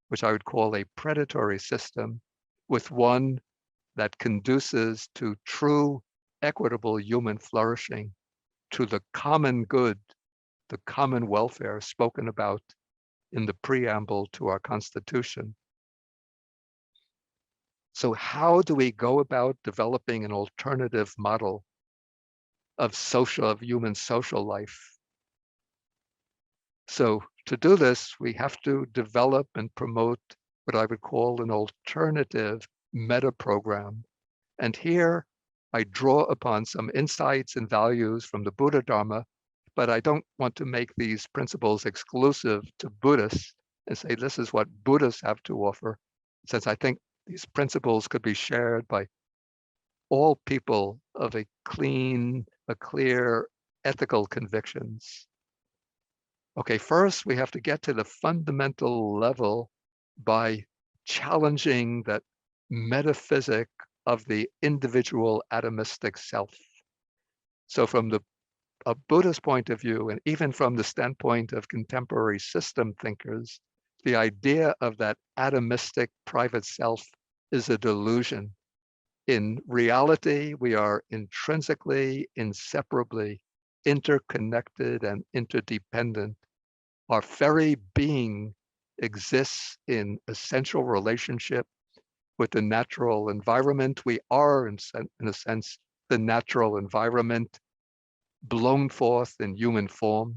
which I would call a predatory system, with one that conduces to true equitable human flourishing, to the common good, the common welfare spoken about in the preamble to our Constitution. So how do we go about developing an alternative model of human social life? So to do this, we have to develop and promote what I would call an alternative meta program. And here I draw upon some insights and values from the Buddha Dharma, but I don't want to make these principles exclusive to Buddhists and say this is what Buddhists have to offer, since I think these principles could be shared by all people of a clear ethical convictions. Okay, first we have to get to the fundamental level by challenging that metaphysic of the individual atomistic self. So from a Buddhist point of view, and even from the standpoint of contemporary system thinkers, the idea of that atomistic private self is a delusion. In reality, we are intrinsically, inseparably interconnected and interdependent. Our very being exists in essential relationship with the natural environment. We are, in a sense, the natural environment blown forth in human form.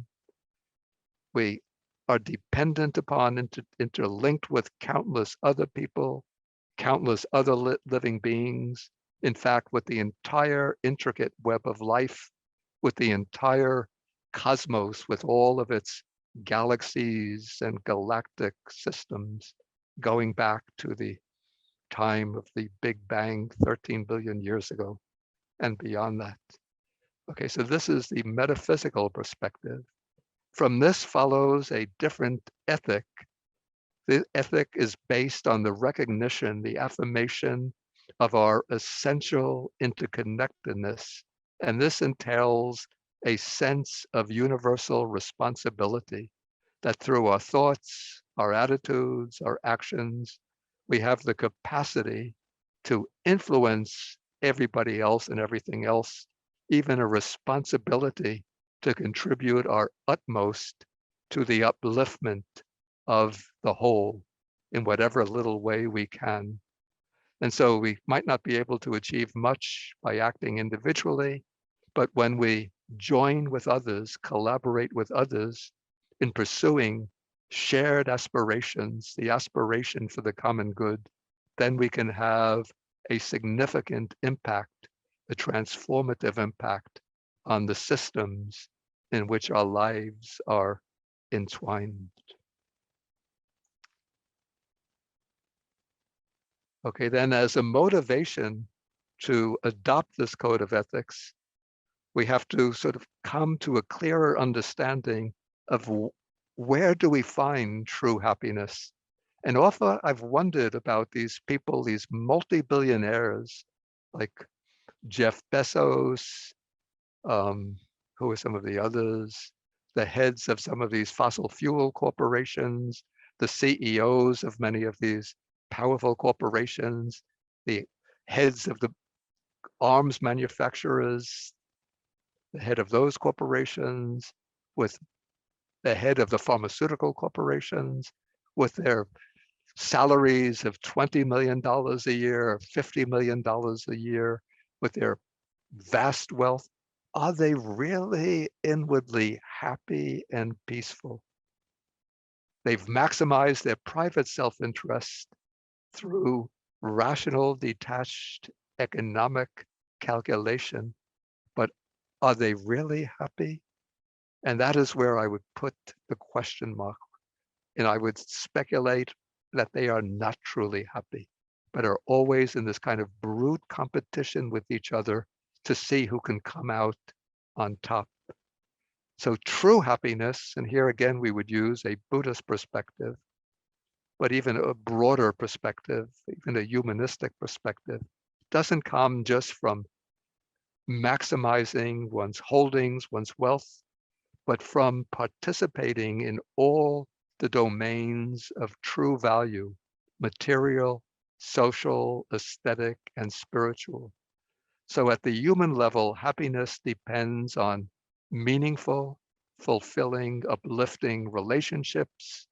We are dependent upon, interlinked with countless other people, countless other living beings. In fact, with the entire intricate web of life, with the entire cosmos, with all of its galaxies and galactic systems, going back to the time of the Big Bang 13 billion years ago. and beyond that. Okay, so this is the metaphysical perspective. From this follows a different ethic. The ethic is based on the recognition, the affirmation of our essential interconnectedness. And this entails a sense of universal responsibility that through our thoughts, our attitudes, our actions, we have the capacity to influence everybody else and everything else, even a responsibility to contribute our utmost to the upliftment of the whole in whatever little way we can. And so we might not be able to achieve much by acting individually, but when we join with others, collaborate with others in pursuing shared aspirations, the aspiration for the common good, then we can have a significant impact, a transformative impact on the systems in which our lives are entwined. Okay, then as a motivation to adopt this code of ethics, we have to sort of come to a clearer understanding of where do we find true happiness? And often I've wondered about these people, these multi-billionaires like Jeff Bezos, who are some of the others, the heads of some of these fossil fuel corporations, the CEOs of many of these powerful corporations, the heads of the arms manufacturers, the head of those corporations, with the head of the pharmaceutical corporations, with their salaries of $20 million a year, $50 million a year, with their vast wealth. Are they really inwardly happy and peaceful? They've maximized their private self-interest through rational, detached economic calculation, but are they really happy? And that is where I would put the question mark. And I would speculate that they are not truly happy, but are always in this kind of brute competition with each other to see who can come out on top. So true happiness, and here again we would use a Buddhist perspective, but even a broader perspective, even a humanistic perspective, doesn't come just from maximizing one's holdings, one's wealth, but from participating in all the domains of true value, material, social, aesthetic, and spiritual. So at the human level, happiness depends on meaningful, fulfilling, uplifting relationships,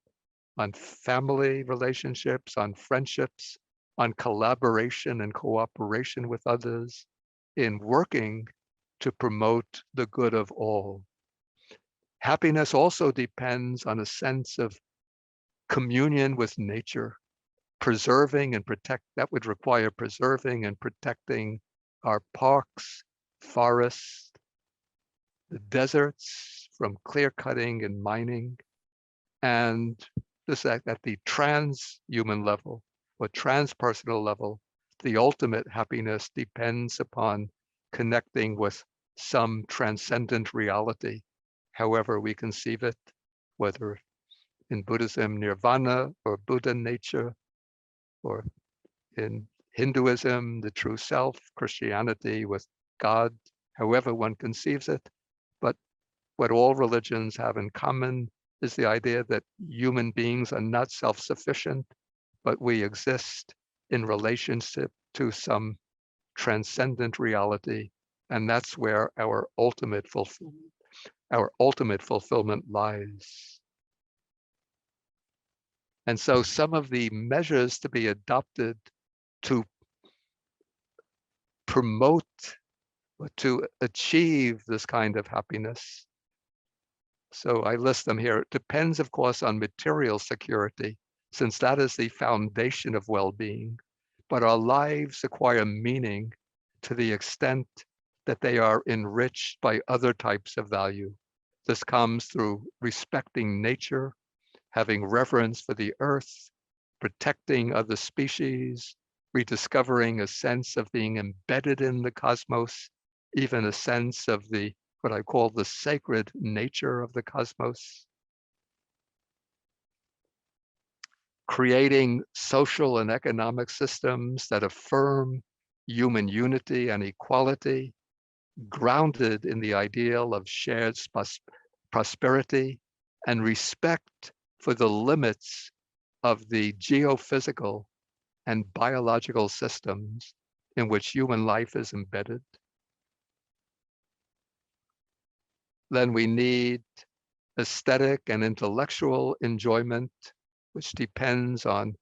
on family relationships, on friendships, on collaboration and cooperation with others, in working to promote the good of all. Happiness also depends on a sense of communion with nature, preserving and protect, that would require preserving and protecting our parks, forests, the deserts from clear cutting and mining, and this at the transhuman level or transpersonal level, the ultimate happiness depends upon connecting with some transcendent reality, however we conceive it, whether in Buddhism, nirvana, or Buddha nature, or in Hinduism, the true self, Christianity with God, however one conceives it. But what all religions have in common is the idea that human beings are not self-sufficient, but we exist in relationship to some transcendent reality. And that's where our ultimate fulfillment lies. And so some of the measures to be adopted to promote or to achieve this kind of happiness, so I list them here. It depends, of course, on material security, since that is the foundation of well-being. But our lives acquire meaning to the extent that they are enriched by other types of value. This comes through respecting nature, having reverence for the earth, protecting other species, rediscovering a sense of being embedded in the cosmos, even a sense of the what I call the sacred nature of the cosmos. Creating social and economic systems that affirm human unity and equality, grounded in the ideal of shared prosperity and respect for the limits of the geophysical and biological systems in which human life is embedded. Then we need aesthetic and intellectual enjoyment, which depends on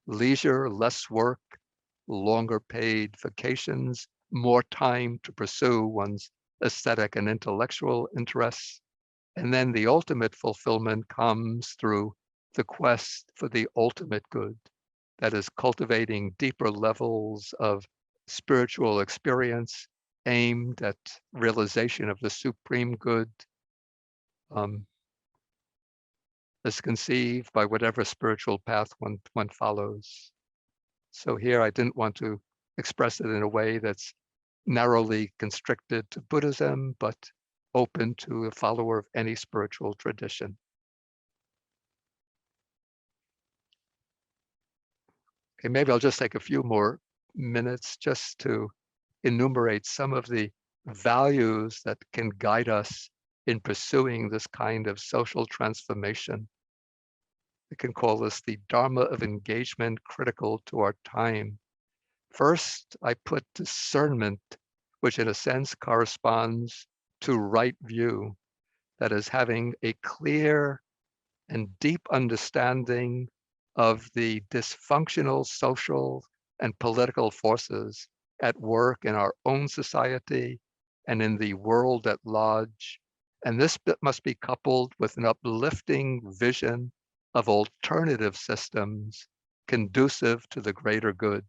leisure, less work, longer paid vacations, more time to pursue one's aesthetic and intellectual interests. And then the ultimate fulfillment comes through the quest for the ultimate good, that is cultivating deeper levels of spiritual experience aimed at realization of the supreme good, as conceived by whatever spiritual path one follows. So here I didn't want to express it in a way that's narrowly constricted to Buddhism, but open to a follower of any spiritual tradition. Okay, maybe I'll just take a few more minutes just to enumerate some of the values that can guide us in pursuing this kind of social transformation. We can call this the Dharma of engagement critical to our time. First, I put discernment, which in a sense corresponds to right view, that is having a clear and deep understanding of the dysfunctional social and political forces at work in our own society and in the world at large. And this must be coupled with an uplifting vision of alternative systems conducive to the greater good,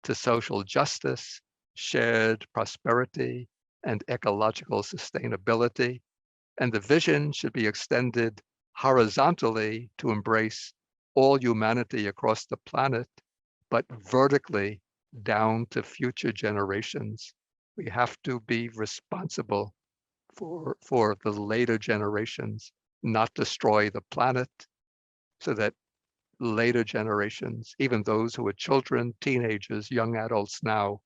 to social justice, shared prosperity, and ecological sustainability. And the vision should be extended horizontally to embrace all humanity across the planet, but vertically down to future generations. We have to be responsible for the later generations, not destroy the planet, so that later generations, even those who are children, teenagers, young adults now,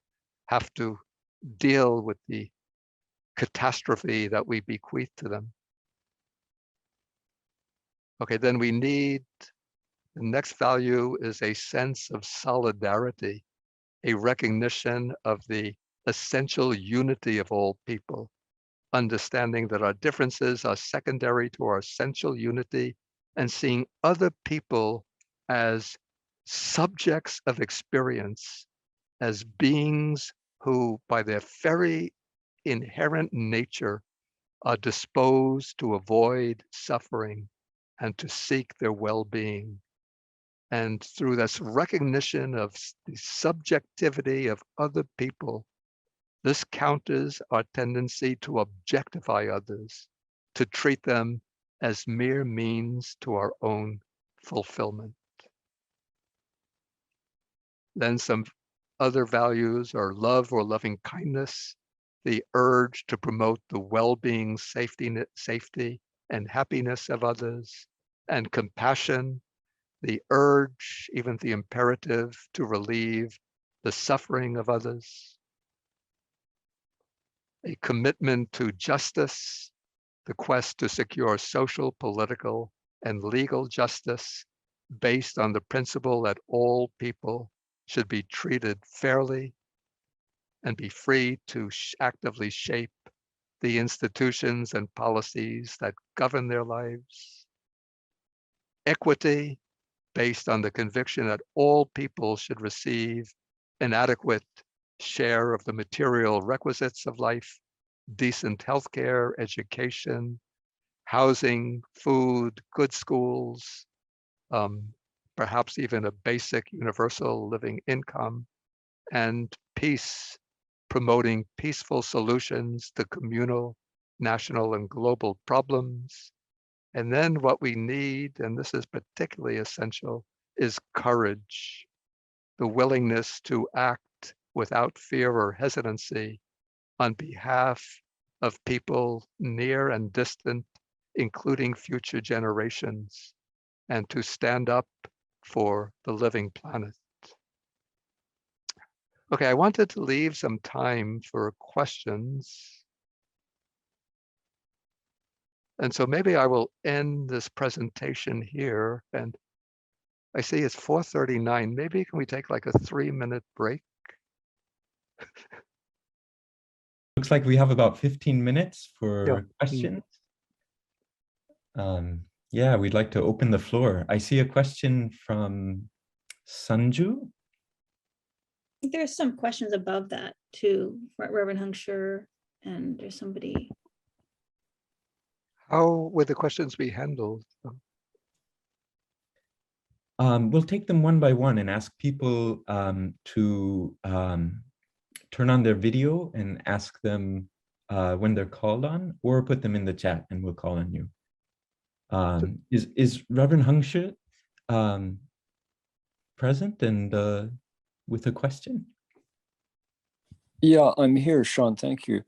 have to deal with the catastrophe that we bequeath to them. Okay, then we need, the next value is a sense of solidarity, a recognition of the essential unity of all people, understanding that our differences are secondary to our essential unity, and seeing other people as subjects of experience, as beings who, by their very inherent nature, are disposed to avoid suffering and to seek their well-being. And through this recognition of the subjectivity of other people, this counters our tendency to objectify others, to treat them as mere means to our own fulfillment. Then some other values are love or loving kindness, the urge to promote the well-being, safety, and happiness of others, and compassion, the urge, even the imperative, to relieve the suffering of others. A commitment to justice, the quest to secure social, political, and legal justice based on the principle that all people should be treated fairly and be free to actively shape the institutions and policies that govern their lives. Equity, based on the conviction that all people should receive an adequate share of the material requisites of life, decent healthcare, education, housing, food, good schools, perhaps even a basic universal living income, and peace, promoting peaceful solutions to communal, national, and global problems. And then what we need, and this is particularly essential, is courage, the willingness to act without fear or hesitancy on behalf of people near and distant, including future generations, and to stand up for the living planet. Okay, I wanted to leave some time for questions. And so maybe I will end this presentation here. And I see it's 4:39. Maybe can we take like a 3-minute break? Looks like we have about 15 minutes for Yeah. questions. Yeah, we'd like to open the floor. I see a question from Sanju. I think there's some questions above that too, Reverend Hung Sure, and there's somebody. How would the questions be handled? We'll take them one by one and ask people to turn on their video and ask them when they're called on, or put them in the chat and we'll call on you. Is Reverend Hung Sure present and with a question? Yeah, I'm here, Sean. Thank you.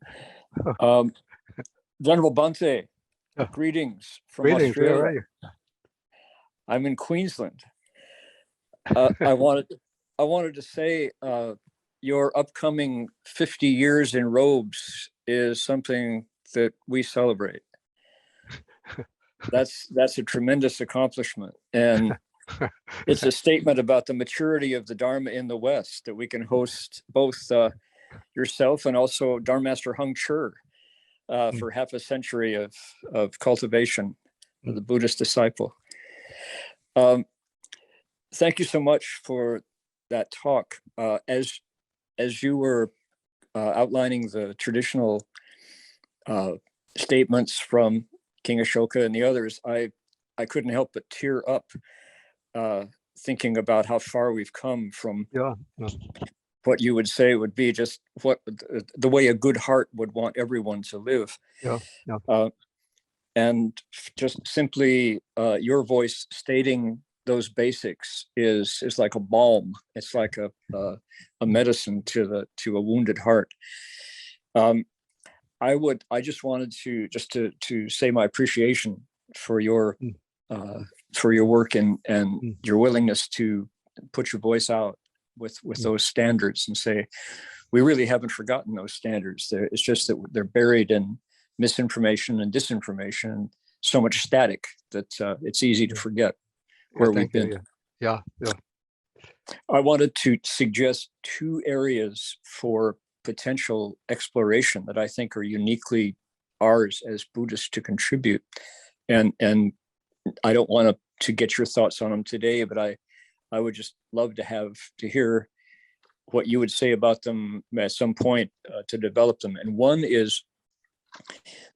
Venerable Bhante, greetings from Greetings, where Australia. are you? I'm in Queensland. I wanted to say your upcoming 50 years in robes is something that we celebrate. That's a tremendous accomplishment. And it's a statement about the maturity of the Dharma in the West, that we can host both yourself and also Dharma Master Hung Chur for half a century of cultivation of the Buddhist disciple. Thank you so much for that talk. As you were outlining the traditional statements from King Ashoka and the others, I couldn't help but tear up thinking about how far we've come from what you would say would be just what the way a good heart would want everyone to live. And just simply your voice stating those basics is like a balm. It's like a medicine to a wounded heart. I just wanted to say my appreciation for your work and your willingness to put your voice out with those standards and say, we really haven't forgotten those standards. It's just that they're buried in misinformation and disinformation, and so much static that it's easy to forget where we've been. Yeah. I wanted to suggest 2 areas for potential exploration that I think are uniquely ours as Buddhists to contribute. And I don't want to get your thoughts on them today, but I would just love to hear what you would say about them at some point to develop them. And one is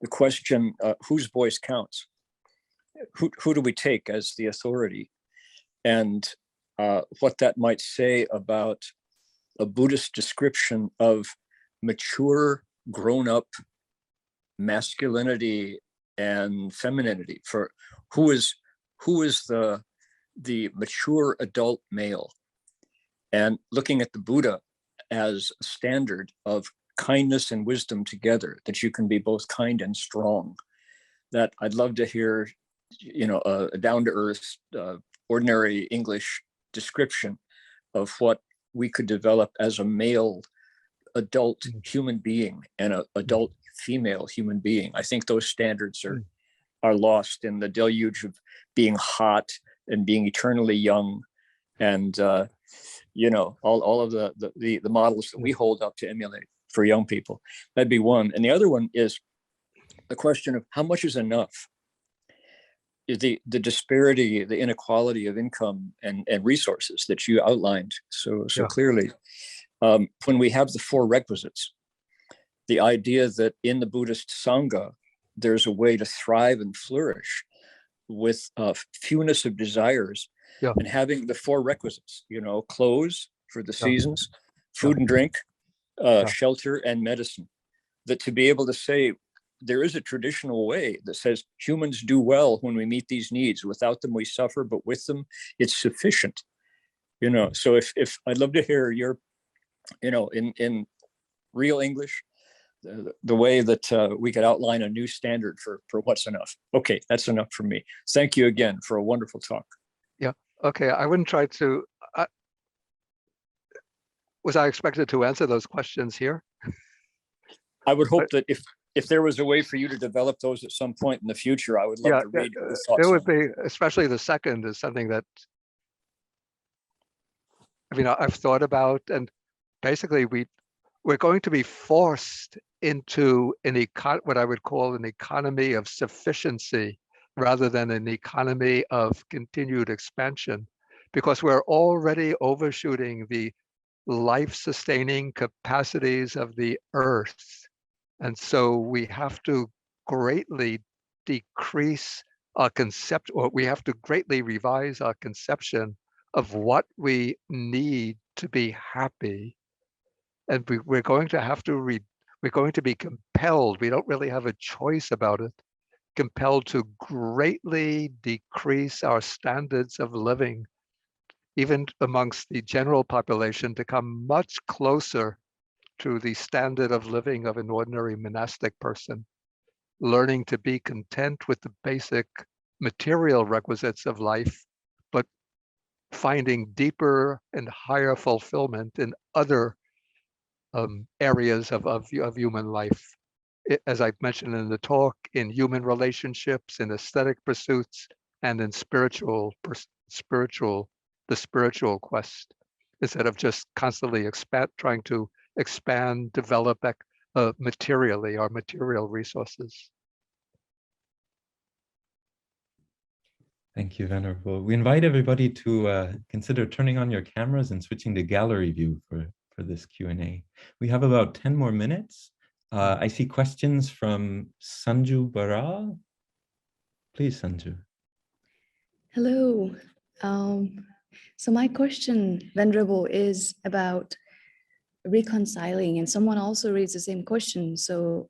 the question, whose voice counts? Who do we take as the authority? And what that might say about a Buddhist description of mature, grown-up masculinity and femininity. For who is the mature adult male? And looking at the Buddha as a standard of kindness and wisdom together, that you can be both kind and strong. That I'd love to hear, a down-to-earth, ordinary English description of what we could develop as a male adult human being and an adult female human being. I think those standards are lost in the deluge of being hot and being eternally young, and all of the models that we hold up to emulate for young people. That'd be one. And the other one is the question of how much is enough? The disparity, the inequality of income and resources that you outlined so clearly. When we have the 4 requisites, the idea that in the Buddhist Sangha, there's a way to thrive and flourish with fewness of desires and having the 4 requisites, clothes for the seasons, food and drink, shelter and medicine. That to be able to say, there is a traditional way that says humans do well when we meet these needs. Without them, we suffer, but with them, it's sufficient. You know, so if I'd love to hear your, you know, in real English, the way that we could outline a new standard for what's enough. Okay, that's enough for me. Thank you again for a wonderful talk. Yeah. Okay. I wouldn't try to. Was I expected to answer those questions here? I would hope that if there was a way for you to develop those at some point in the future, I would love to read your thoughts. It would be, especially the second is something that, I mean, I've thought about, and basically we're going to be forced into what I would call an economy of sufficiency rather than an economy of continued expansion, because we're already overshooting the life-sustaining capacities of the earth. And so we have to greatly decrease our concept, or we have to greatly revise our conception of what we need to be happy. And we're going to have to we're going to be compelled, we don't really have a choice about it, compelled to greatly decrease our standards of living, even amongst the general population, to come much closer to the standard of living of an ordinary monastic person, learning to be content with the basic material requisites of life, but finding deeper and higher fulfillment in other areas of human life. As I've mentioned in the talk, in human relationships, in aesthetic pursuits, and in the spiritual quest, instead of just constantly trying to expand, develop materially our material resources. Thank you, Venerable. We invite everybody to consider turning on your cameras and switching to gallery view for this Q&A. We have about 10 more minutes. I see questions from Sanju Baral. Please, Sanju. Hello. So my question, Venerable, is about reconciling, and someone also raised the same question. So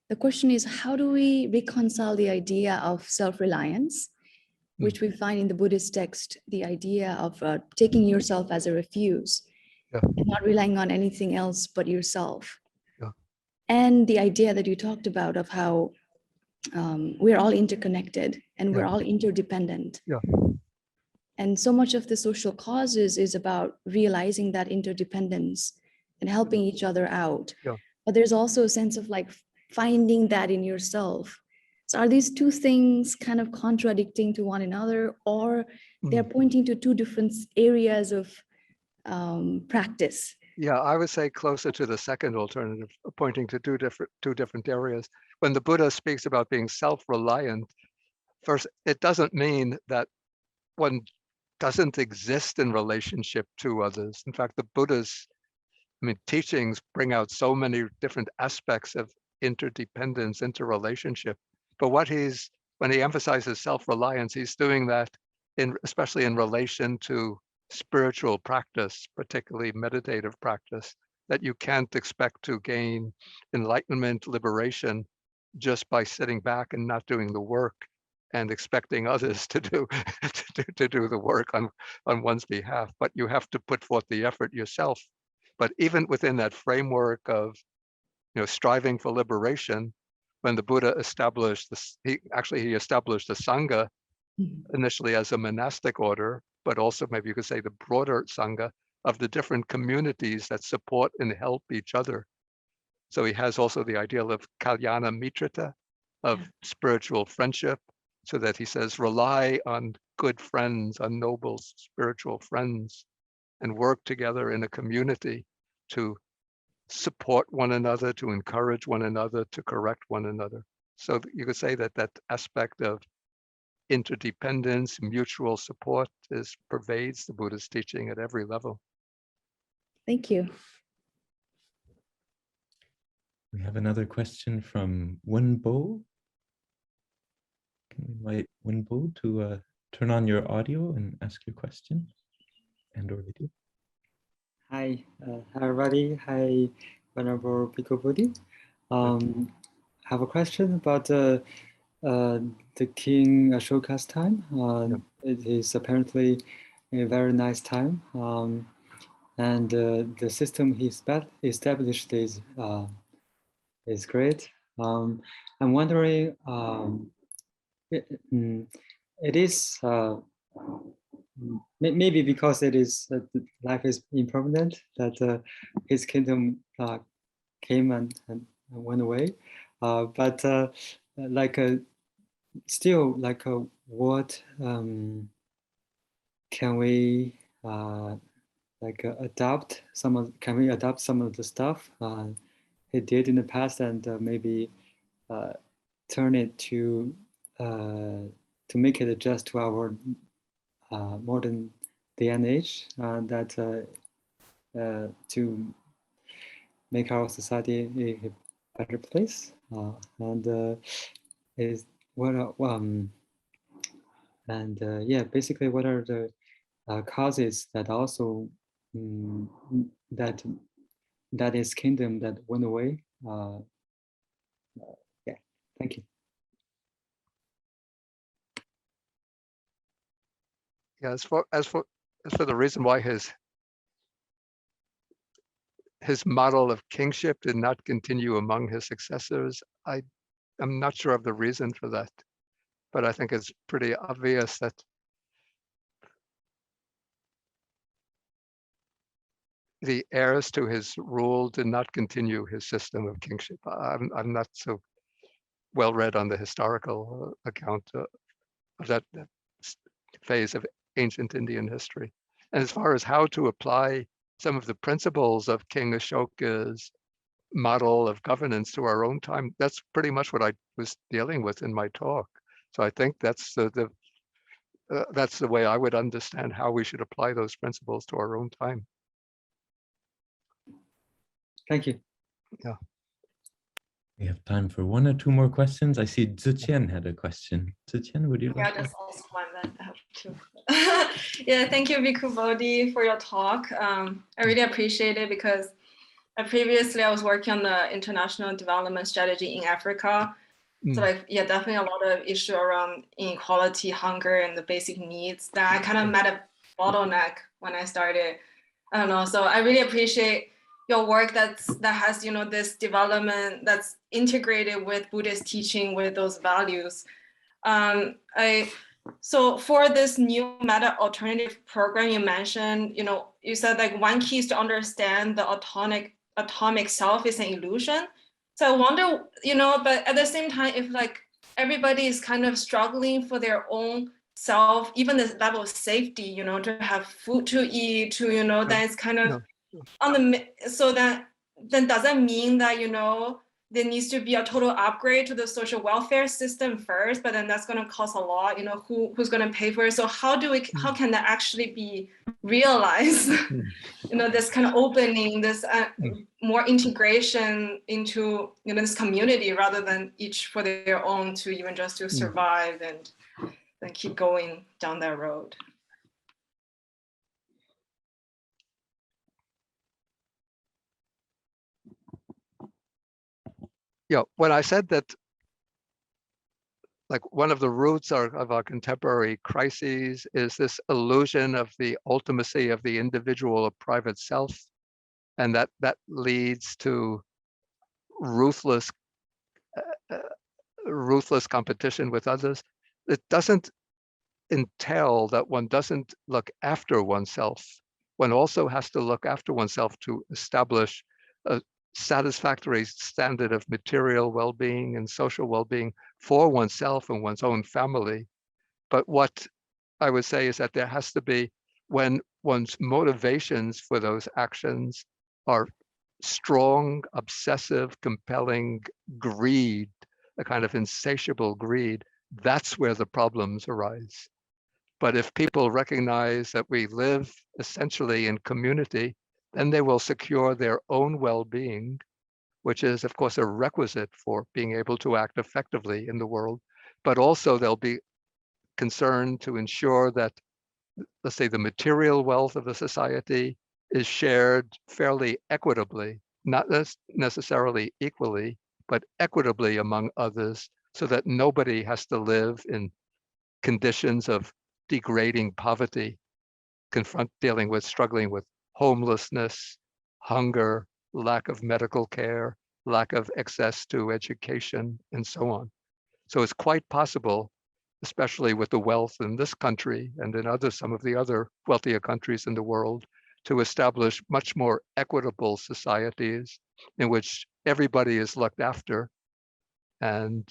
the question is, how do we reconcile the idea of self-reliance, which we find in the Buddhist text, the idea of taking yourself as a refuge, and not relying on anything else but yourself. And the idea that you talked about of how we're all interconnected and we're all interdependent. And so much of the social causes is about realizing that interdependence and helping each other out. But there's also a sense of like finding that in yourself. So are these two things kind of contradicting to one another, or they're pointing to two different areas of practice? Yeah, I would say closer to the second alternative, pointing to two different areas. When the Buddha speaks about being self-reliant, first, it doesn't mean that one doesn't exist in relationship to others. In fact, the Buddha's teachings bring out so many different aspects of interdependence, interrelationship. But when he emphasizes self-reliance, he's doing that especially in relation to spiritual practice, particularly meditative practice, that you can't expect to gain enlightenment, liberation, just by sitting back and not doing the work and expecting others to do the work on one's behalf. But you have to put forth the effort yourself. But even within that framework of striving for liberation, when the Buddha established this, he established the Sangha initially as a monastic order, but also maybe you could say the broader Sangha of the different communities that support and help each other. So he has also the ideal of Kalyana Mitrata, of spiritual friendship, so that he says, rely on good friends, on noble spiritual friends, and work together in a community to support one another, to encourage one another, to correct one another. So you could say that that aspect of interdependence, mutual support pervades the Buddha's teaching at every level. Thank you. We have another question from Wenbo. Can we invite Wenbo to turn on your audio and ask your question and or video? Hi, everybody. Hi, Venerable Bhikkhu Bodhi. I have a question about the King Ashoka's time. It is apparently a very nice time. And the system he established is great. I'm wondering, it is maybe because it is life is impermanent that his kingdom came and went away, but like still like what can we like adopt some of, can we adopt some of the stuff he did in the past and maybe turn it to make it adjust to our modern day and age, that to make our society a better place, and is what and yeah, basically what are the causes that also that his kingdom that went away. Yeah, thank you. Yeah, as for the reason why his model of kingship did not continue among his successors, I'm not sure of the reason for that, but I think it's pretty obvious that the heirs to his rule did not continue his system of kingship. I'm not so well read on the historical account of that phase of ancient Indian history. And as far as how to apply some of the principles of King Ashoka's model of governance to our own time, that's pretty much what I was dealing with in my talk. So I think that's the way I would understand how we should apply those principles to our own time. Thank you. Yeah. We have time for one or two more questions. I see Zutian had a question. Zutian, would you like Yeah, to? that's also one that I have too. Yeah, thank you, Bhikkhu Bodhi, for your talk. I really appreciate it because previously I was working on the international development strategy in Africa. So like, yeah, definitely a lot of issue around inequality, hunger, and the basic needs that I kind of met a bottleneck when I started. I don't know. So I really appreciate your work that has, you know, this development that's integrated with Buddhist teaching with those values. So for this new meta alternative program you mentioned, you know, you said like one key is to understand the atomic self is an illusion. So I wonder, you know, but at the same time, if like everybody is kind of struggling for their own self, even the level of safety, you know, to have food to eat, to, you know, then it's kind of on the, so that then does that mean that, you know, there needs to be a total upgrade to the social welfare system first, but then that's going to cost a lot, you know, who's going to pay for it? So how can that actually be realized? You know, this kind of opening, this more integration into, you know, this community rather than each for their own to even just to survive and then keep going down that road. Yeah, when I said that, like one of the roots of our contemporary crises is this illusion of the ultimacy of the individual or private self, and that leads to ruthless competition with others. It doesn't entail that one doesn't look after oneself. One also has to look after oneself to establish a satisfactory standard of material well-being and social well-being for oneself and one's own family. But what I would say is that there has to be, when one's motivations for those actions are strong, obsessive, compelling greed, a kind of insatiable greed, that's where the problems arise. But if people recognize that we live essentially in community, then they will secure their own well-being, which is, of course, a requisite for being able to act effectively in the world. But also they'll be concerned to ensure that, let's say, the material wealth of the society is shared fairly equitably, not necessarily equally, but equitably among others, so that nobody has to live in conditions of degrading poverty struggling with homelessness, hunger, lack of medical care, lack of access to education, and so on. So it's quite possible, especially with the wealth in this country and in some of the other wealthier countries in the world, to establish much more equitable societies in which everybody is looked after, and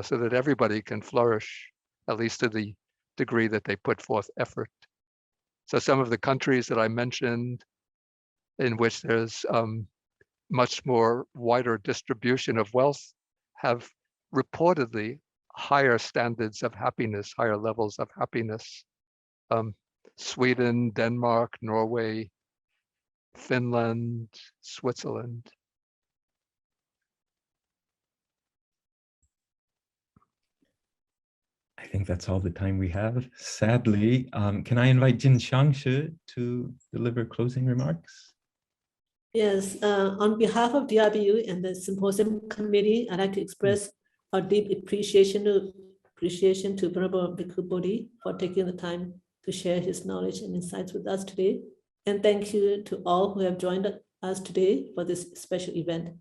so that everybody can flourish, at least to the degree that they put forth effort. So some of the countries that I mentioned, in which there's much more wider distribution of wealth, have reportedly higher standards of happiness, higher levels of happiness. Sweden, Denmark, Norway, Finland, Switzerland. I think that's all the time we have. Sadly, can I invite Jin Xiangshi to deliver closing remarks? Yes, on behalf of DRBU and the Symposium Committee, I'd like to express our deep appreciation to Venerable Bhikkhu Bodhi for taking the time to share his knowledge and insights with us today. And thank you to all who have joined us today for this special event.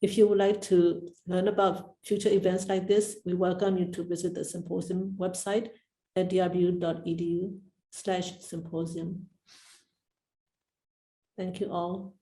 If you would like to learn about future events like this, we welcome you to visit the Symposium website at drbu.edu/symposium. Thank you all.